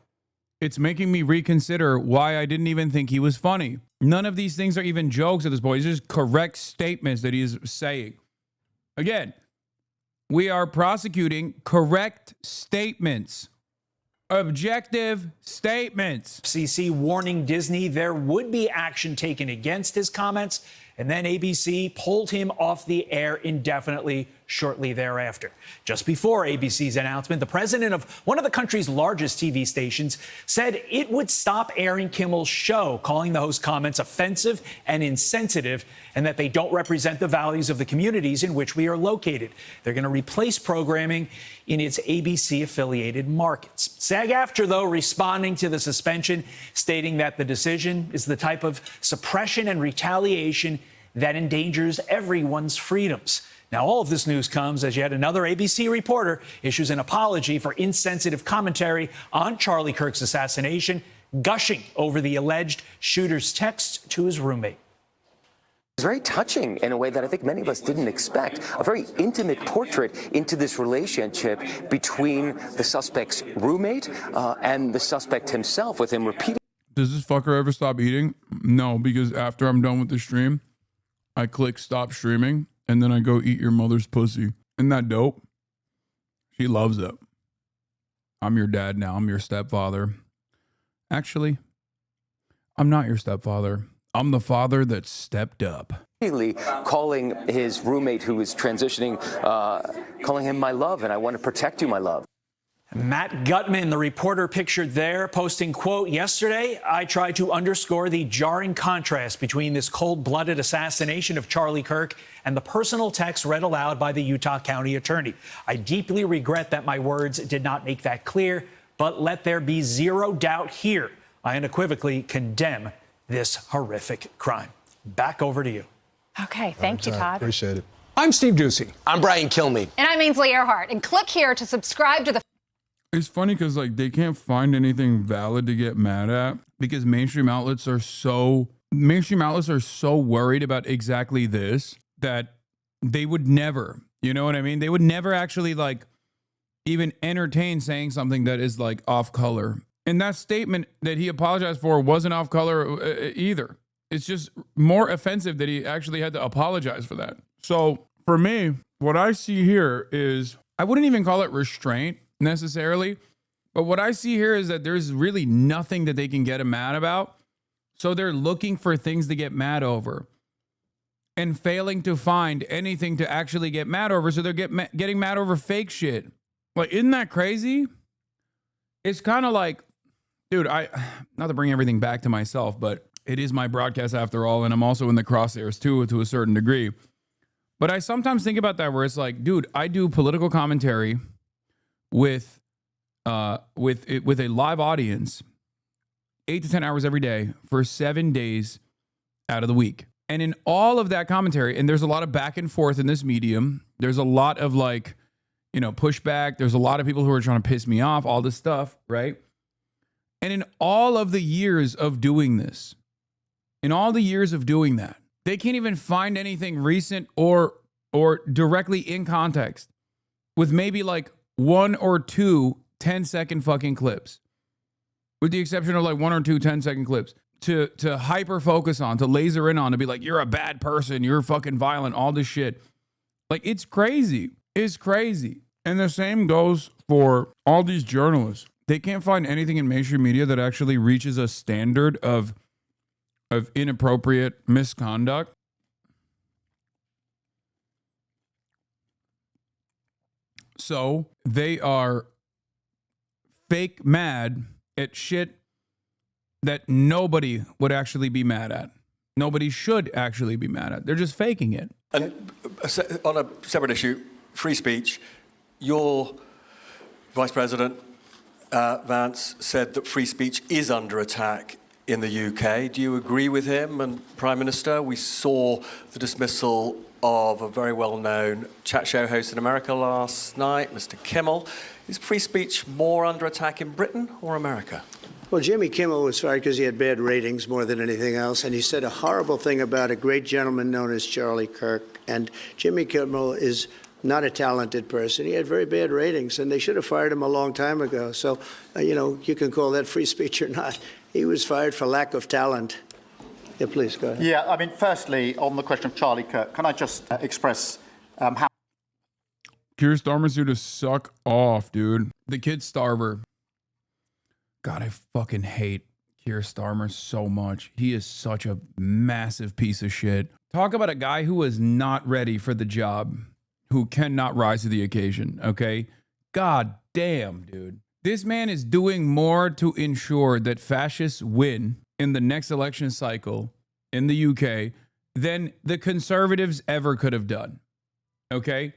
It's making me reconsider why I didn't even think he was funny. None of these things are even jokes at this point. It's just correct statements that he's saying. Again, we are prosecuting correct statements. Objective statements. FCC warning Disney there would be action taken against his comments, and then ABC pulled him off the air indefinitely shortly thereafter. Just before ABC's announcement, the president of one of the country's largest TV stations said it would stop airing Kimmel's show, calling the host's comments offensive and insensitive, and that they don't represent the values of the communities in which we are located. They're going to replace programming in its ABC-affiliated markets. SAG-AFTRA, though, responding to the suspension, stating that the decision is the type of suppression and retaliation that endangers everyone's freedoms. Now, all of this news comes as yet another ABC reporter issues an apology for insensitive commentary on Charlie Kirk's assassination, gushing over the alleged shooter's text to his roommate. It's very touching in a way that I think many of us didn't expect. A very intimate portrait into this relationship between the suspect's roommate and the suspect himself, with him repeating. Does this fucker ever stop eating? No, because after I'm done with the stream, I click stop streaming, and then I go eat your mother's pussy. Isn't that dope? She loves it. I'm your dad now. I'm your stepfather. Actually, I'm not your stepfather. I'm the father that stepped up. Calling his roommate who is transitioning, calling him my love, and I want to protect you, my love. Matt Gutman, the reporter pictured there, posting, quote, yesterday, I tried to underscore the jarring contrast between this cold-blooded assassination of Charlie Kirk and the personal text read aloud by the Utah County attorney. I deeply regret that my words did not make that clear, but let there be zero doubt here. I unequivocally condemn this horrific crime. Back over to you. Okay, thank you, Todd. Appreciate it. I'm Steve Ducey. I'm Brian Kilmeade. And I'm Ainsley Earhart. And click here to subscribe to the... It's funny because like they can't find anything valid to get mad at because mainstream outlets are so worried about exactly this that they would never, you know what I mean? They would never actually like even entertain saying something that is like off color. And that statement that he apologized for wasn't off color either. It's just more offensive that he actually had to apologize for that. So for me, what I see here is, I wouldn't even call it restraint necessarily, but what I see here is that there's really nothing that they can get him mad about. So they're looking for things to get mad over and failing to find anything to actually get mad over. So they're getting mad over fake shit. Like, isn't that crazy? It's kind of like, dude, not to bring everything back to myself, but It is my broadcast after all, and I'm also in the crosshairs too, to a certain degree. But I sometimes think about that where it's like, dude, I do political commentary with a live audience 8 to 10 hours every day for 7 days out of the week. And in all of that commentary, and there's a lot of back and forth in this medium, there's a lot of like, pushback. There's a lot of people who are trying to piss me off, all this stuff, right? And in all of the years of doing this, in all the years of doing that, they can't even find anything recent or directly in context with maybe like 1 or 2 10-second fucking clips, with the exception of like 1 or 2 10-second clips to hyper focus on, to laser in on, to be like, you're a bad person, you're fucking violent, all this shit. Like, it's crazy. It's crazy. And the same goes for all these journalists. They can't find anything in mainstream media that actually reaches a standard of inappropriate misconduct. So they are fake mad at shit that nobody would actually be mad at. Nobody should actually be mad at. They're just faking it. And on a separate issue, free speech, your Vice President, Vance, said that free speech is under attack in the UK. Do you agree with him? And Prime Minister, we saw the dismissal of a very well-known chat show host in America last night, Mr. Kimmel. Is free speech more under attack in Britain or America? Well, Jimmy Kimmel was fired because he had bad ratings more than anything else, and he said a horrible thing about a great gentleman known as Charlie Kirk. And Jimmy Kimmel is not a talented person. He had very bad ratings, and they should have fired him a long time ago. So, you can call that free speech or not. He was fired for lack of talent. Yeah, please, go ahead. Yeah, I mean, firstly, on the question of Charlie Kirk, can I just express how... Keir Starmer's here to suck off, dude. The kid Starver. God, I fucking hate Keir Starmer so much. He is such a massive piece of shit. Talk about a guy who is not ready for the job, who cannot rise to the occasion, okay? God damn, dude. This man is doing more to ensure that fascists win in the next election cycle in the UK than the conservatives ever could have done, okay?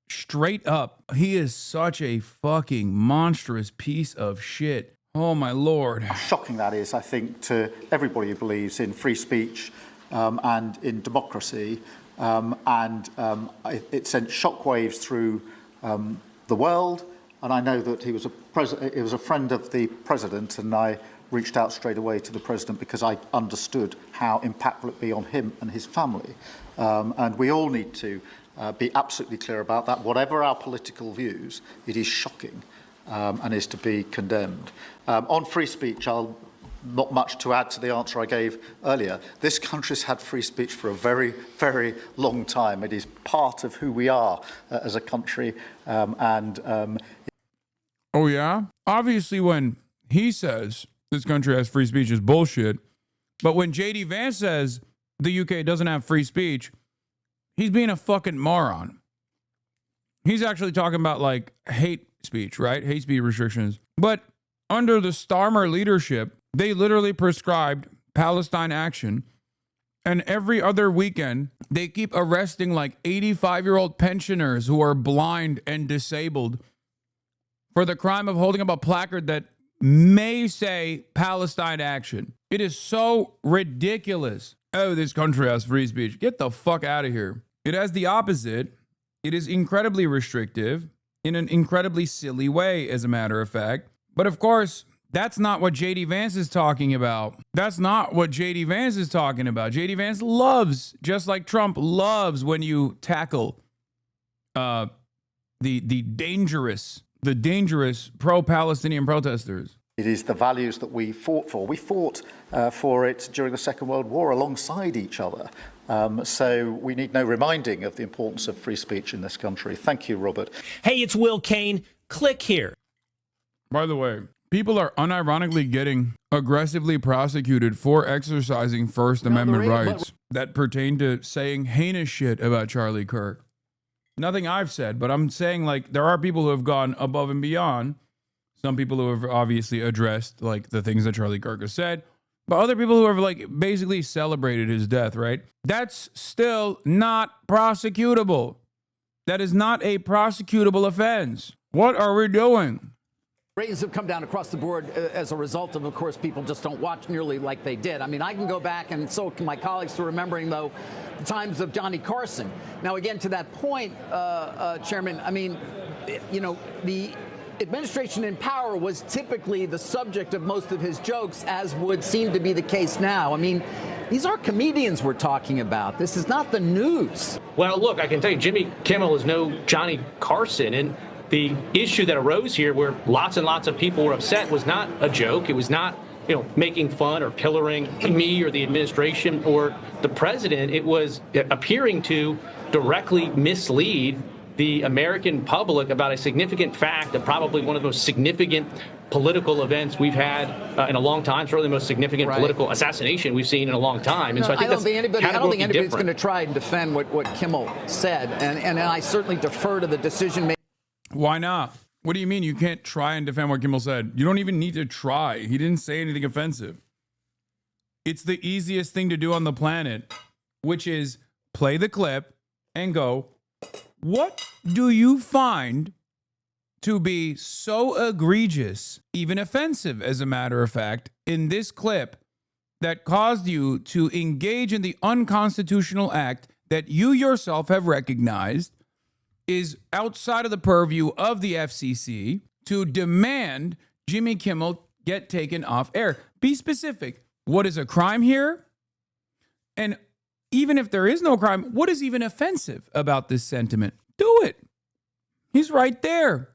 Straight up, he is such a fucking monstrous piece of shit. Oh, my Lord. How shocking that is, I think, to everybody who believes in free speech and in democracy. It sent shockwaves through the world. And I know that he was a friend of the president, and I reached out straight away to the president because I understood how impactful it'd be on him and his family. And we all need to be absolutely clear about that. Whatever our political views, it is shocking and is to be condemned. On free speech, not much to add to the answer I gave earlier. This country's had free speech for a very, very long time. It is part of who we are as a country. Oh, yeah? Obviously, when he says this country has free speech is bullshit, but when J.D. Vance says the UK doesn't have free speech, he's being a fucking moron. He's actually talking about, like, hate speech, right? Hate speech restrictions. But under the Starmer leadership, they literally prescribed Palestine action. And every other weekend, they keep arresting like 85-year-old pensioners who are blind and disabled for the crime of holding up a placard that may say Palestine action. It is so ridiculous. Oh, this country has free speech. Get the fuck out of here. It has the opposite. It is incredibly restrictive in an incredibly silly way, as a matter of fact. But of course, that's not what J.D. Vance is talking about. That's not what J.D. Vance is talking about. J.D. Vance loves, just like Trump loves, when you tackle the dangerous pro-Palestinian protesters. It is the values that we fought for. We fought for it during the Second World War alongside each other. So we need no reminding of the importance of free speech in this country. Thank you, Robert. Hey, it's Will Kane. Click here. By the way, people are unironically getting aggressively prosecuted for exercising First Amendment rights that pertain to saying heinous shit about Charlie Kirk. Nothing I've said, but I'm saying, like, there are people who have gone above and beyond. Some people who have obviously addressed, like, the things that Charlie Kirk has said. But other people who have like basically celebrated his death, right? That's still not prosecutable. That is not a prosecutable offense. What are we doing? Ratings have come down across the board as a result of course, people just don't watch nearly like they did. I mean, I can go back, and so can my colleagues, to remembering, though, the times of Johnny Carson. Now, again, to that point, Chairman, I mean, you know, the administration in power was typically the subject of most of his jokes, as would seem to be the case now. I mean, these are comedians we're talking about. This is not the news. Well, look, I can tell you, Jimmy Kimmel is no Johnny Carson, and the issue that arose here where lots and lots of people were upset was not a joke. It was not, you know, making fun or pillaring me or the administration or the president. It was appearing to directly mislead the American public about a significant fact of probably one of the most significant political events we've had in a long time. It's really the most significant political assassination we've seen in a long time. And so I think that's I don't think anybody's going to try and defend what Kimmel said. And I certainly defer to the decision making. Why not? What do you mean you can't try and defend what Kimmel said? You don't even need to try. He didn't say anything offensive. It's the easiest thing to do on the planet, which is play the clip and go, what do you find to be so egregious, even offensive, as a matter of fact, in this clip that caused you to engage in the unconstitutional act that you yourself have recognized is outside of the purview of the FCC to demand Jimmy Kimmel get taken off air? Be specific. What is a crime here? And even if there is no crime, what is even offensive about this sentiment? Do it. He's right there.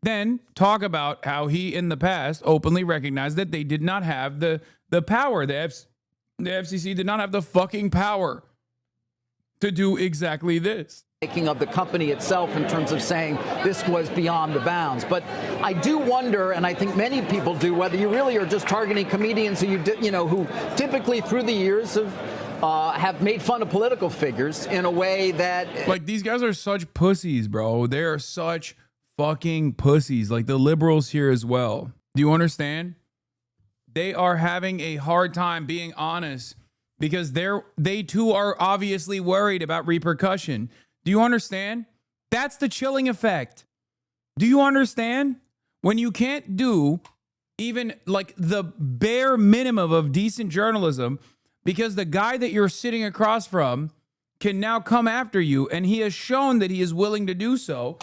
Then talk about how he in the past openly recognized that they did not have the power. The FCC did not have the fucking power to do exactly this. Making of the company itself in terms of saying this was beyond the bounds. But I do wonder, and I think many people do, whether you really are just targeting comedians who who typically through the years have made fun of political figures in a way that, like, these guys are such pussies, bro. They are such fucking pussies. Like the liberals here as well. Do you understand? They are having a hard time being honest because they too are obviously worried about repercussion. Do you understand? That's the chilling effect. Do you understand? When you can't do even like the bare minimum of decent journalism because the guy that you're sitting across from can now come after you, and he has shown that he is willing to do so.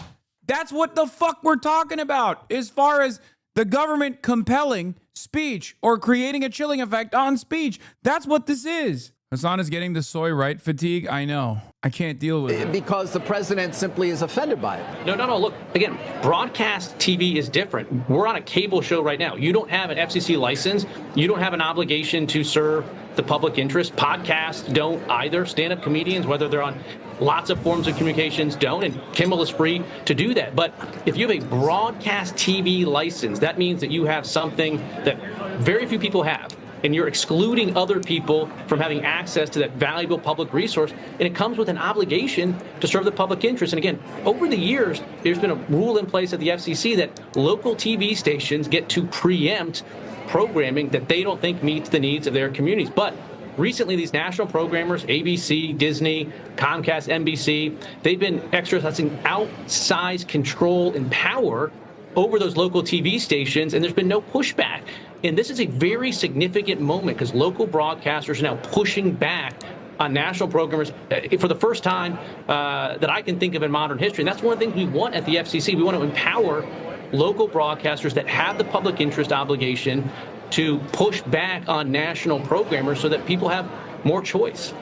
That's what the fuck we're talking about as far as the government compelling speech or creating a chilling effect on speech. That's what this is. Hassan is getting the soy right fatigue. I know. I can't deal with it. Because the president simply is offended by it. No. Look, again, broadcast TV is different. We're on a cable show right now. You don't have an FCC license. You don't have an obligation to serve the public interest. Podcasts don't either. Stand-up comedians, whether they're on lots of forms of communications, don't. And Kimmel is free to do that. But if you have a broadcast TV license, that means that you have something that very few people have. And you're excluding other people from having access to that valuable public resource. And it comes with an obligation to serve the public interest. And again, over the years, there's been a rule in place at the FCC that local TV stations get to preempt programming that they don't think meets the needs of their communities. But recently, these national programmers, ABC, Disney, Comcast, NBC, they've been exercising outsized control and power over those local TV stations, and there's been no pushback. And this is a very significant moment because local broadcasters are now pushing back on national programmers for the first time that I can think of in modern history. And that's one of the things we want at the FCC. We want to empower local broadcasters that have the public interest obligation to push back on national programmers so that people have more choice.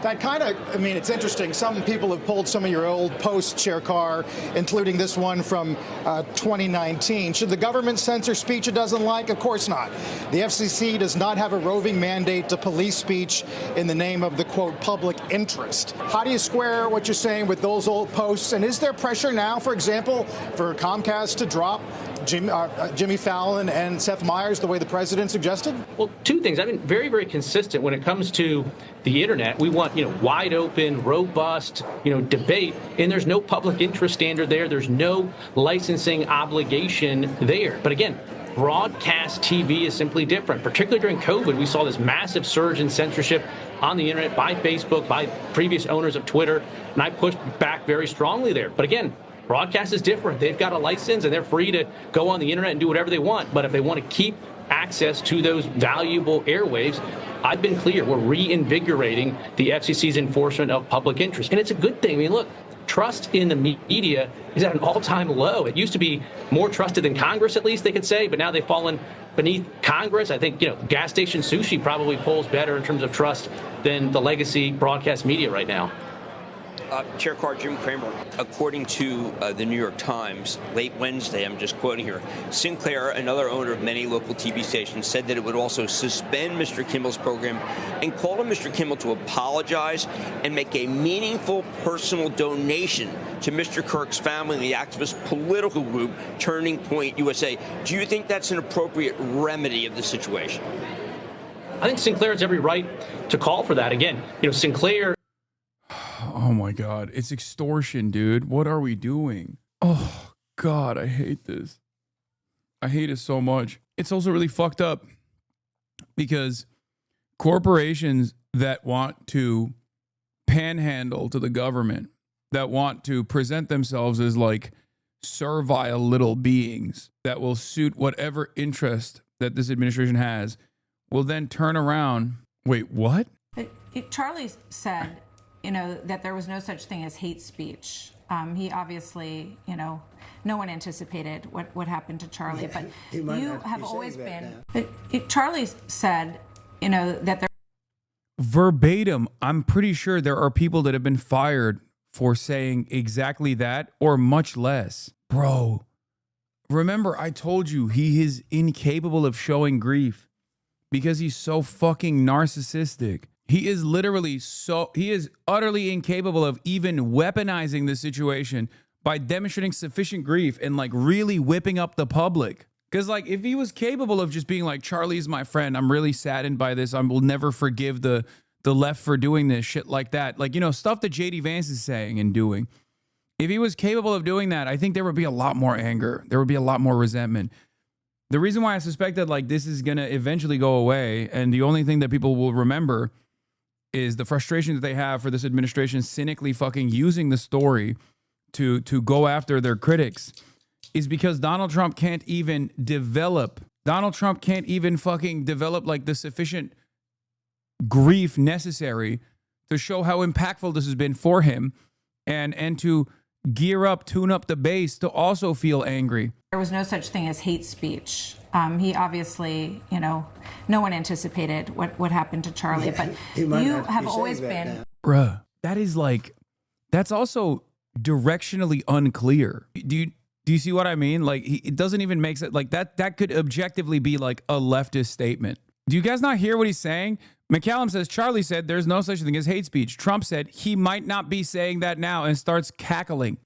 That kind of, I mean, it's interesting. Some people have pulled some of your old posts, Chair Carr, including this one from 2019. Should the government censor speech it doesn't like? Of course not. The FCC does not have a roving mandate to police speech in the name of the, quote, public interest. How do you square what you're saying with those old posts? And is there pressure now, for example, for Comcast to drop Jimmy Fallon and Seth Meyers the way the president suggested? Well, two things. I've been very, very consistent when it comes to the internet. We want, wide open, robust, debate, and there's no public interest standard there. There's no licensing obligation there. But again, broadcast TV is simply different. Particularly during COVID, we saw this massive surge in censorship on the internet by Facebook, by previous owners of Twitter, and I pushed back very strongly there. But again, broadcast is different. They've got a license and they're free to go on the internet and do whatever they want. But if they want to keep access to those valuable airwaves, I've been clear, we're reinvigorating the FCC's enforcement of public interest. And it's a good thing. I mean, look, trust in the media is at an all-time low. It used to be more trusted than Congress, at least they could say, but now they've fallen beneath Congress. I think, gas station sushi probably polls better in terms of trust than the legacy broadcast media right now. Chair Carr, Jim Cramer, according to the New York Times, late Wednesday, I'm just quoting here, Sinclair, another owner of many local TV stations, said that it would also suspend Mr. Kimmel's program and called on Mr. Kimmel to apologize and make a meaningful personal donation to Mr. Kirk's family and the activist political group Turning Point USA. Do you think that's an appropriate remedy of the situation? I think Sinclair has every right to call for that. Again, Sinclair. Oh my God. It's extortion, dude. What are we doing? Oh God, I hate this. I hate it so much. It's also really fucked up because corporations that want to panhandle to the government, that want to present themselves as like servile little beings that will suit whatever interest that this administration has, will then turn around. Wait, what? Charlie said, that there was no such thing as hate speech. He obviously, no one anticipated what happened to Charlie, but you have always been. Charlie said, that there. Verbatim, I'm pretty sure there are people that have been fired for saying exactly that or much less. Bro, remember I told you he is incapable of showing grief because he's so fucking narcissistic. He is utterly incapable of even weaponizing the situation by demonstrating sufficient grief and like really whipping up the public. Because like if he was capable of just being like, Charlie's my friend, I'm really saddened by this, I will never forgive the left for doing this, shit like that. Like, stuff that JD Vance is saying and doing. If he was capable of doing that, I think there would be a lot more anger. There would be a lot more resentment. The reason why I suspect that like this is going to eventually go away and the only thing that people will remember is the frustration that they have for this administration cynically fucking using the story to go after their critics is because Donald Trump can't even fucking develop like the sufficient grief necessary to show how impactful this has been for him and to tune up the base to also feel angry. There was no such thing as hate speech. He obviously, no one anticipated what happened to Charlie, but you have always been. Bruh, that's also directionally unclear. Do you see what I mean? Like, it doesn't even make sense. Like that could objectively be like a leftist statement. Do you guys not hear what he's saying? McCallum says, Charlie said there's no such thing as hate speech. Trump said he might not be saying that now and starts cackling.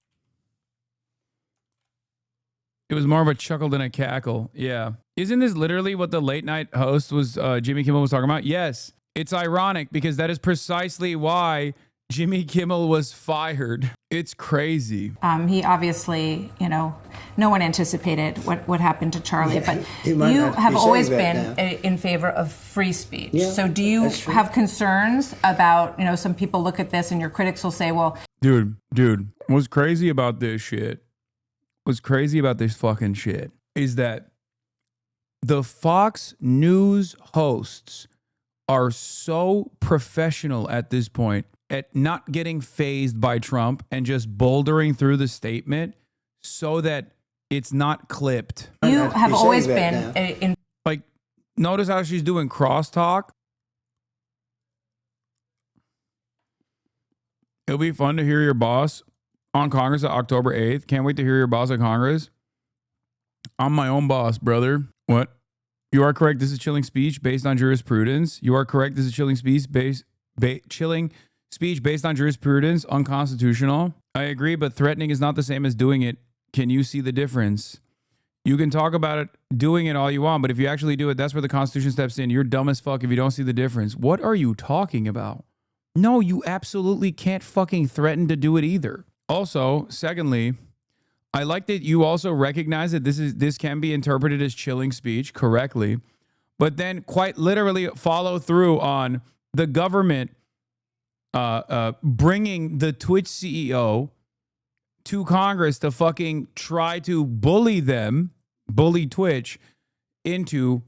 It was more of a chuckle than a cackle. Yeah. Isn't this literally what the late night host was, Jimmy Kimmel was talking about? Yes. It's ironic because that is precisely why Jimmy Kimmel was fired. It's crazy. He obviously, no one anticipated what happened to Charlie, but you have always been in favor of free speech. Yeah, so do you have concerns about, some people look at this and your critics will say, well. Dude, what's crazy about this shit? What's crazy about this fucking shit is that the Fox News hosts are so professional at this point at not getting fazed by Trump and just bouldering through the statement so that it's not clipped. You have always been like, notice how she's doing crosstalk. It'll be fun to hear your boss on Congress on October 8th. Can't wait to hear your boss at Congress. I'm my own boss, brother. What? You are correct. This is chilling speech based on jurisprudence. You are correct. This is chilling speech chilling speech based on jurisprudence, unconstitutional. I agree, but threatening is not the same as doing it. Can you see the difference? You can talk about it, doing it all you want, but if you actually do it, that's where the Constitution steps in. You're dumb as fuck if you don't see the difference. What are you talking about? No, you absolutely can't fucking threaten to do it either. Also, secondly, I like that you also recognize that this can be interpreted as chilling speech correctly, but then quite literally follow through on the government bringing the Twitch CEO to Congress to fucking try to bully Twitch into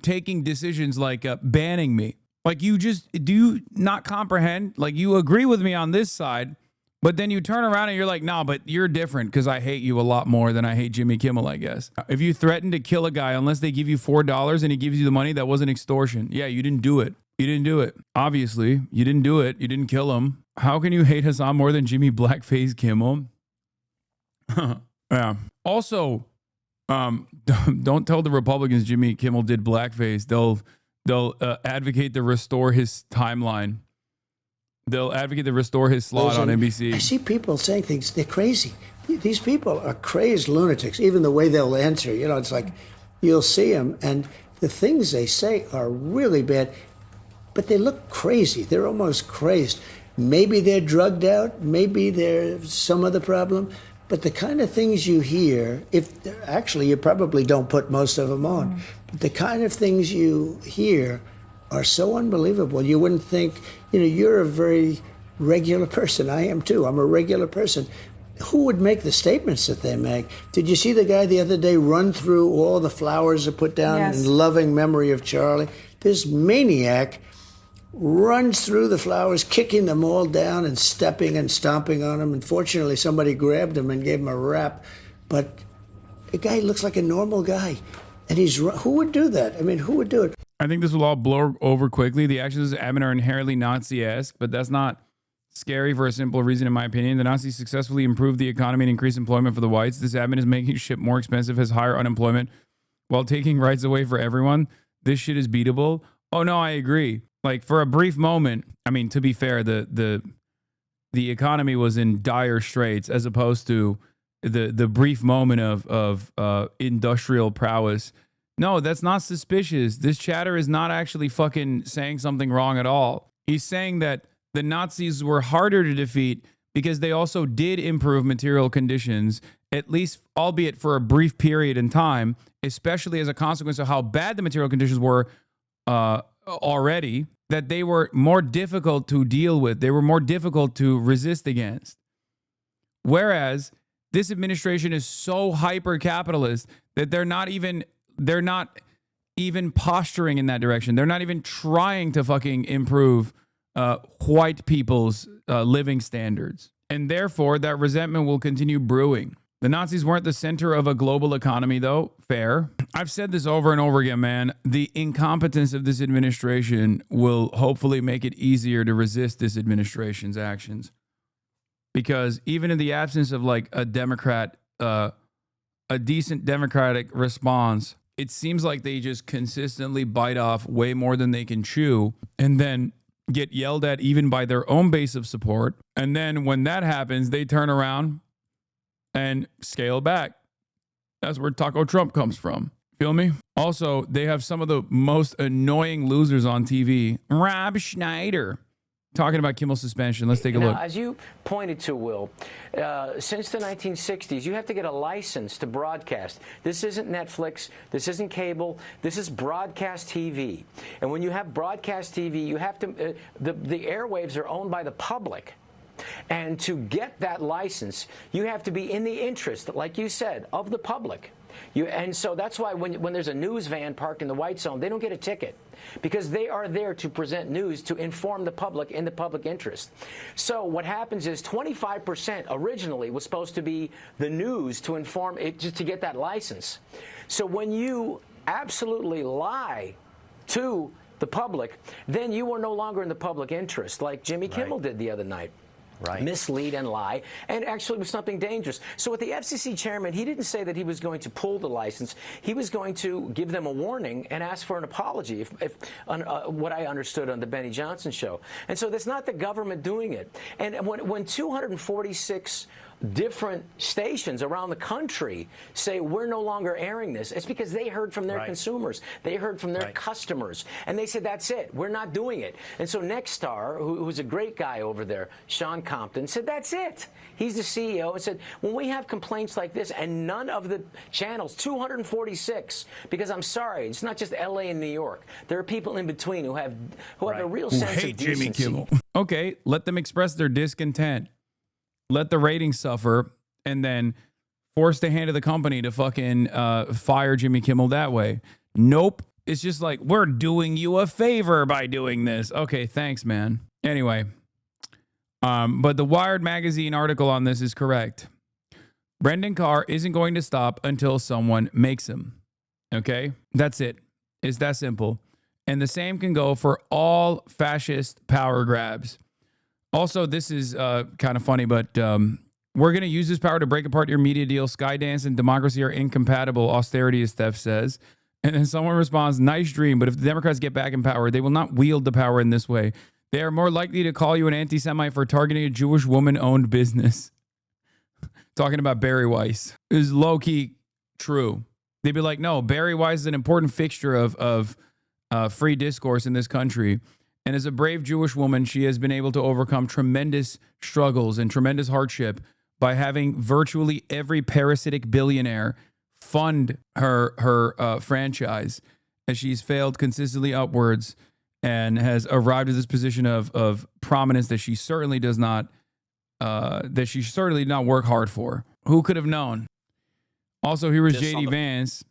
taking decisions like banning me. Like, do you not comprehend? Like, you agree with me on this side, but then you turn around and you're like, no, but you're different because I hate you a lot more than I hate Jimmy Kimmel, I guess. If you threaten to kill a guy unless they give you $4 and he gives you the money, that wasn't extortion. Yeah, you didn't do it. You didn't do it. Obviously, you didn't do it. You didn't kill him. How can you hate Hassan more than Jimmy Blackface Kimmel? Yeah. Also, don't tell the Republicans Jimmy Kimmel did blackface. They'll advocate to restore his timeline. They'll advocate to restore his slot on NBC. I see people saying things. They're crazy. These people are crazed lunatics. Even the way they'll answer, it's like you'll see them, and the things they say are really bad. But they look crazy. They're almost crazed. Maybe they're drugged out. Maybe there's some other problem. But the kind of things you hear, actually you probably don't put most of them on, but the kind of things you hear are so unbelievable. You wouldn't think, you're a very regular person. I am too. I'm a regular person. Who would make the statements that they make? Did you see the guy the other day run through all the flowers that put down in loving memory of Charlie? This maniac runs through the flowers, kicking them all down and stepping and stomping on them. And fortunately, somebody grabbed him and gave him a rap. But the guy looks like a normal guy. And who would do that? I mean, who would do it? I think this will all blow over quickly. The actions of Abbott are inherently Nazi-esque, but that's not scary for a simple reason, in my opinion. The Nazis successfully improved the economy and increased employment for the whites. This admin is making shit more expensive, has higher unemployment, while taking rights away for everyone. This shit is beatable. Oh, no, I agree. Like, for a brief moment, I mean, to be fair, the economy was in dire straits as opposed to the brief moment of industrial prowess. No, that's not suspicious. This chatter is not actually fucking saying something wrong at all. He's saying that the Nazis were harder to defeat because they also did improve material conditions, at least, albeit for a brief period in time, especially as a consequence of how bad the material conditions were already, that they were more difficult to deal with. They were more difficult to resist against. Whereas this administration is so hyper-capitalist that they're not even posturing in that direction. They're not even trying to fucking improve white people's living standards. And therefore, that resentment will continue brewing. The Nazis weren't the center of a global economy, though. Fair. I've said this over and over again, man. The incompetence of this administration will hopefully make it easier to resist this administration's actions. Because even in the absence of like a Democrat, a decent Democratic response, it seems like they just consistently bite off way more than they can chew and then get yelled at even by their own base of support. And then when that happens, they turn around and scale back. That's where Taco Trump comes from. Feel me? Also, they have some of the most annoying losers on TV. Rob Schneider talking about Kimmel's suspension. Let's take a look. As you pointed to, Will, since the 1960s, you have to get a license to broadcast. This isn't Netflix. This isn't cable. This is broadcast TV. And when you have broadcast TV, you have to, the airwaves are owned by the public. And to get that license, you have to be in the interest, like you said, of the public. And so that's why when there's a news van parked in the white zone, they don't get a ticket because they are there to present news to inform the public in the public interest. So what happens is 25% originally was supposed to be the news to inform it, just to get that license. So when you absolutely lie to the public, then you are no longer in the public interest, like Jimmy Kimmel did the other night. Right. Mislead and lie, and actually was something dangerous. So with the FCC chairman, he didn't say that he was going to pull the license. He was going to give them a warning and ask for an apology, what I understood on the Benny Johnson show. And so that's not the government doing it. And when 246 different stations around the country say we're no longer airing this, it's because they heard from their consumers. They heard from their customers. And they said, that's it. We're not doing it. And so Nexstar, who's a great guy over there, Sean Compton, said, that's it. He's the CEO and said, when we have complaints like this and none of the channels, 246, because I'm sorry, it's not just LA and New York. There are people in between who have a real sense of decency. Jimmy Kimmel. Okay, let them express their discontent. Let the ratings suffer, and then force the hand of the company to fucking fire Jimmy Kimmel that way. Nope. It's just like, we're doing you a favor by doing this. Okay, thanks, man. Anyway, but the Wired magazine article on this is correct. Brendan Carr isn't going to stop until someone makes him. Okay? That's it. It's that simple. And the same can go for all fascist power grabs. Also, this is kind of funny, but we're going to use this power to break apart your media deal. Skydance and democracy are incompatible, austerity, as Steph says. And then someone responds, nice dream, but if the Democrats get back in power, they will not wield the power in this way. They are more likely to call you an anti-Semite for targeting a Jewish woman-owned business. Talking about Barry Weiss. Is low-key true. They'd be like, no, Barry Weiss is an important fixture of free discourse in this country. And as a brave Jewish woman, she has been able to overcome tremendous struggles and tremendous hardship by having virtually every parasitic billionaire fund her franchise, as she's failed consistently upwards and has arrived at this position of prominence that she certainly does not work hard for. Who could have known? Also, here was JD Vance.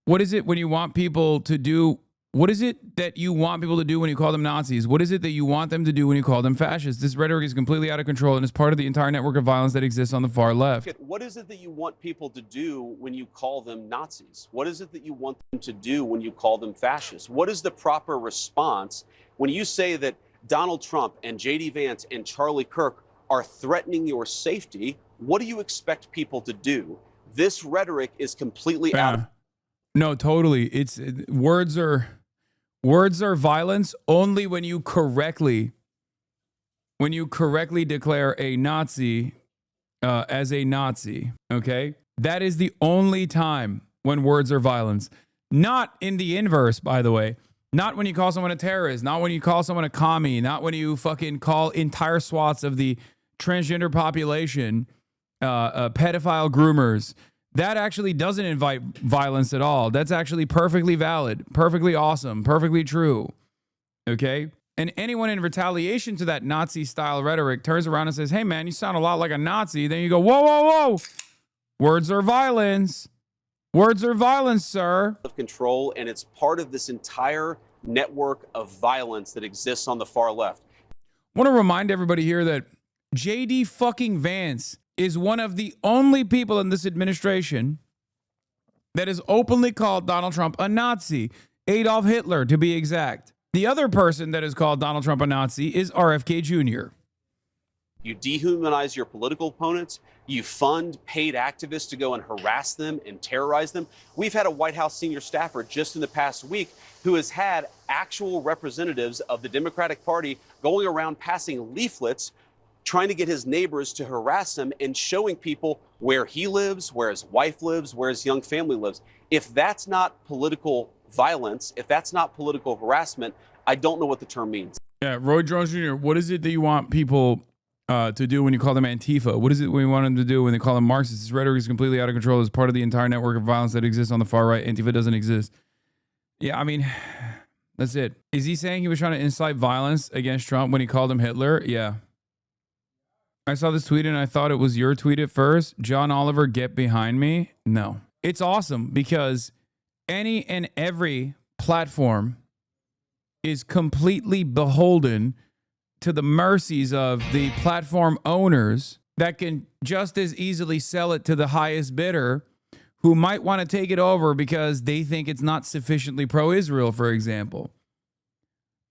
What is it when you want people to do? What is it that you want people to do when you call them Nazis? What is it that you want them to do when you call them fascists? This rhetoric is completely out of control and is part of the entire network of violence that exists on the far left. What is it that you want people to do when you call them Nazis? What is it that you want them to do when you call them fascists? What is the proper response when you say that Donald Trump and JD Vance and Charlie Kirk are threatening your safety? What do you expect people to do? This rhetoric is completely out of... No, totally. Words are violence only when you correctly declare a Nazi as a Nazi. Okay, that is the only time when words are violence. Not in the inverse, by the way. Not when you call someone a terrorist. Not when you call someone a commie. Not when you fucking call entire swaths of the transgender population pedophile groomers. That actually doesn't invite violence at all. That's actually perfectly valid, perfectly awesome, perfectly true. Okay? And anyone in retaliation to that Nazi-style rhetoric turns around and says, hey, man, you sound a lot like a Nazi. Then you go, whoa, whoa, whoa. Words are violence. Words are violence, sir. Of control, and it's part of this entire network of violence that exists on the far left. I want to remind everybody here that JD fucking Vance is one of the only people in this administration that has openly called Donald Trump a Nazi. Adolf Hitler, to be exact. The other person that has called Donald Trump a Nazi is RFK Jr. You dehumanize your political opponents. You fund paid activists to go and harass them and terrorize them. We've had a White House senior staffer just in the past week who has had actual representatives of the Democratic Party going around passing leaflets trying to get his neighbors to harass him and showing people where he lives, where his wife lives, where his young family lives. If that's not political violence, if that's not political harassment, I don't know what the term means. Yeah, Roy Jones Jr., what is it that you want people to do when you call them Antifa? What is it when you want them to do when they call them Marxists? This rhetoric is completely out of control as part of the entire network of violence that exists on the far right. Antifa doesn't exist. Yeah, I mean, that's it. Is he saying he was trying to incite violence against Trump when he called him Hitler? Yeah. I saw this tweet and I thought it was your tweet at first. John Oliver, get behind me. No. It's awesome because any and every platform is completely beholden to the mercies of the platform owners that can just as easily sell it to the highest bidder who might want to take it over because they think it's not sufficiently pro-Israel, for example.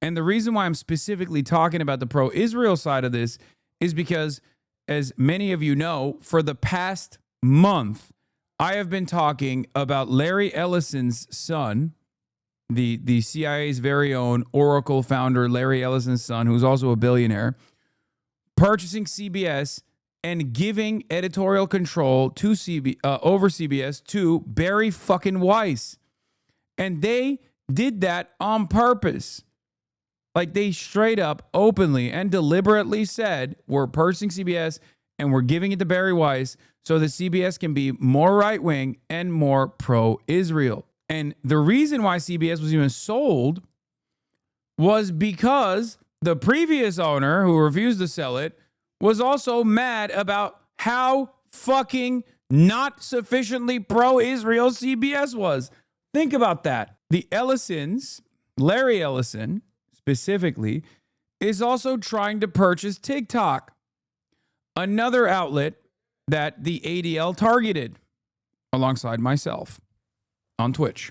And the reason why I'm specifically talking about the pro-Israel side of this is because, as many of you know, for the past month, I have been talking about Larry Ellison's son, the CIA's very own Oracle founder, Larry Ellison's son, who's also a billionaire, purchasing CBS and giving editorial control to over CBS to Barry fucking Weiss. And they did that on purpose. Like, they straight up, openly, and deliberately said, we're purchasing CBS and we're giving it to Barry Weiss so that CBS can be more right-wing and more pro-Israel. And the reason why CBS was even sold was because the previous owner, who refused to sell it, was also mad about how fucking not sufficiently pro-Israel CBS was. Think about that. The Ellisons, Larry Ellison specifically, is also trying to purchase TikTok, another outlet that the ADL targeted alongside myself on Twitch.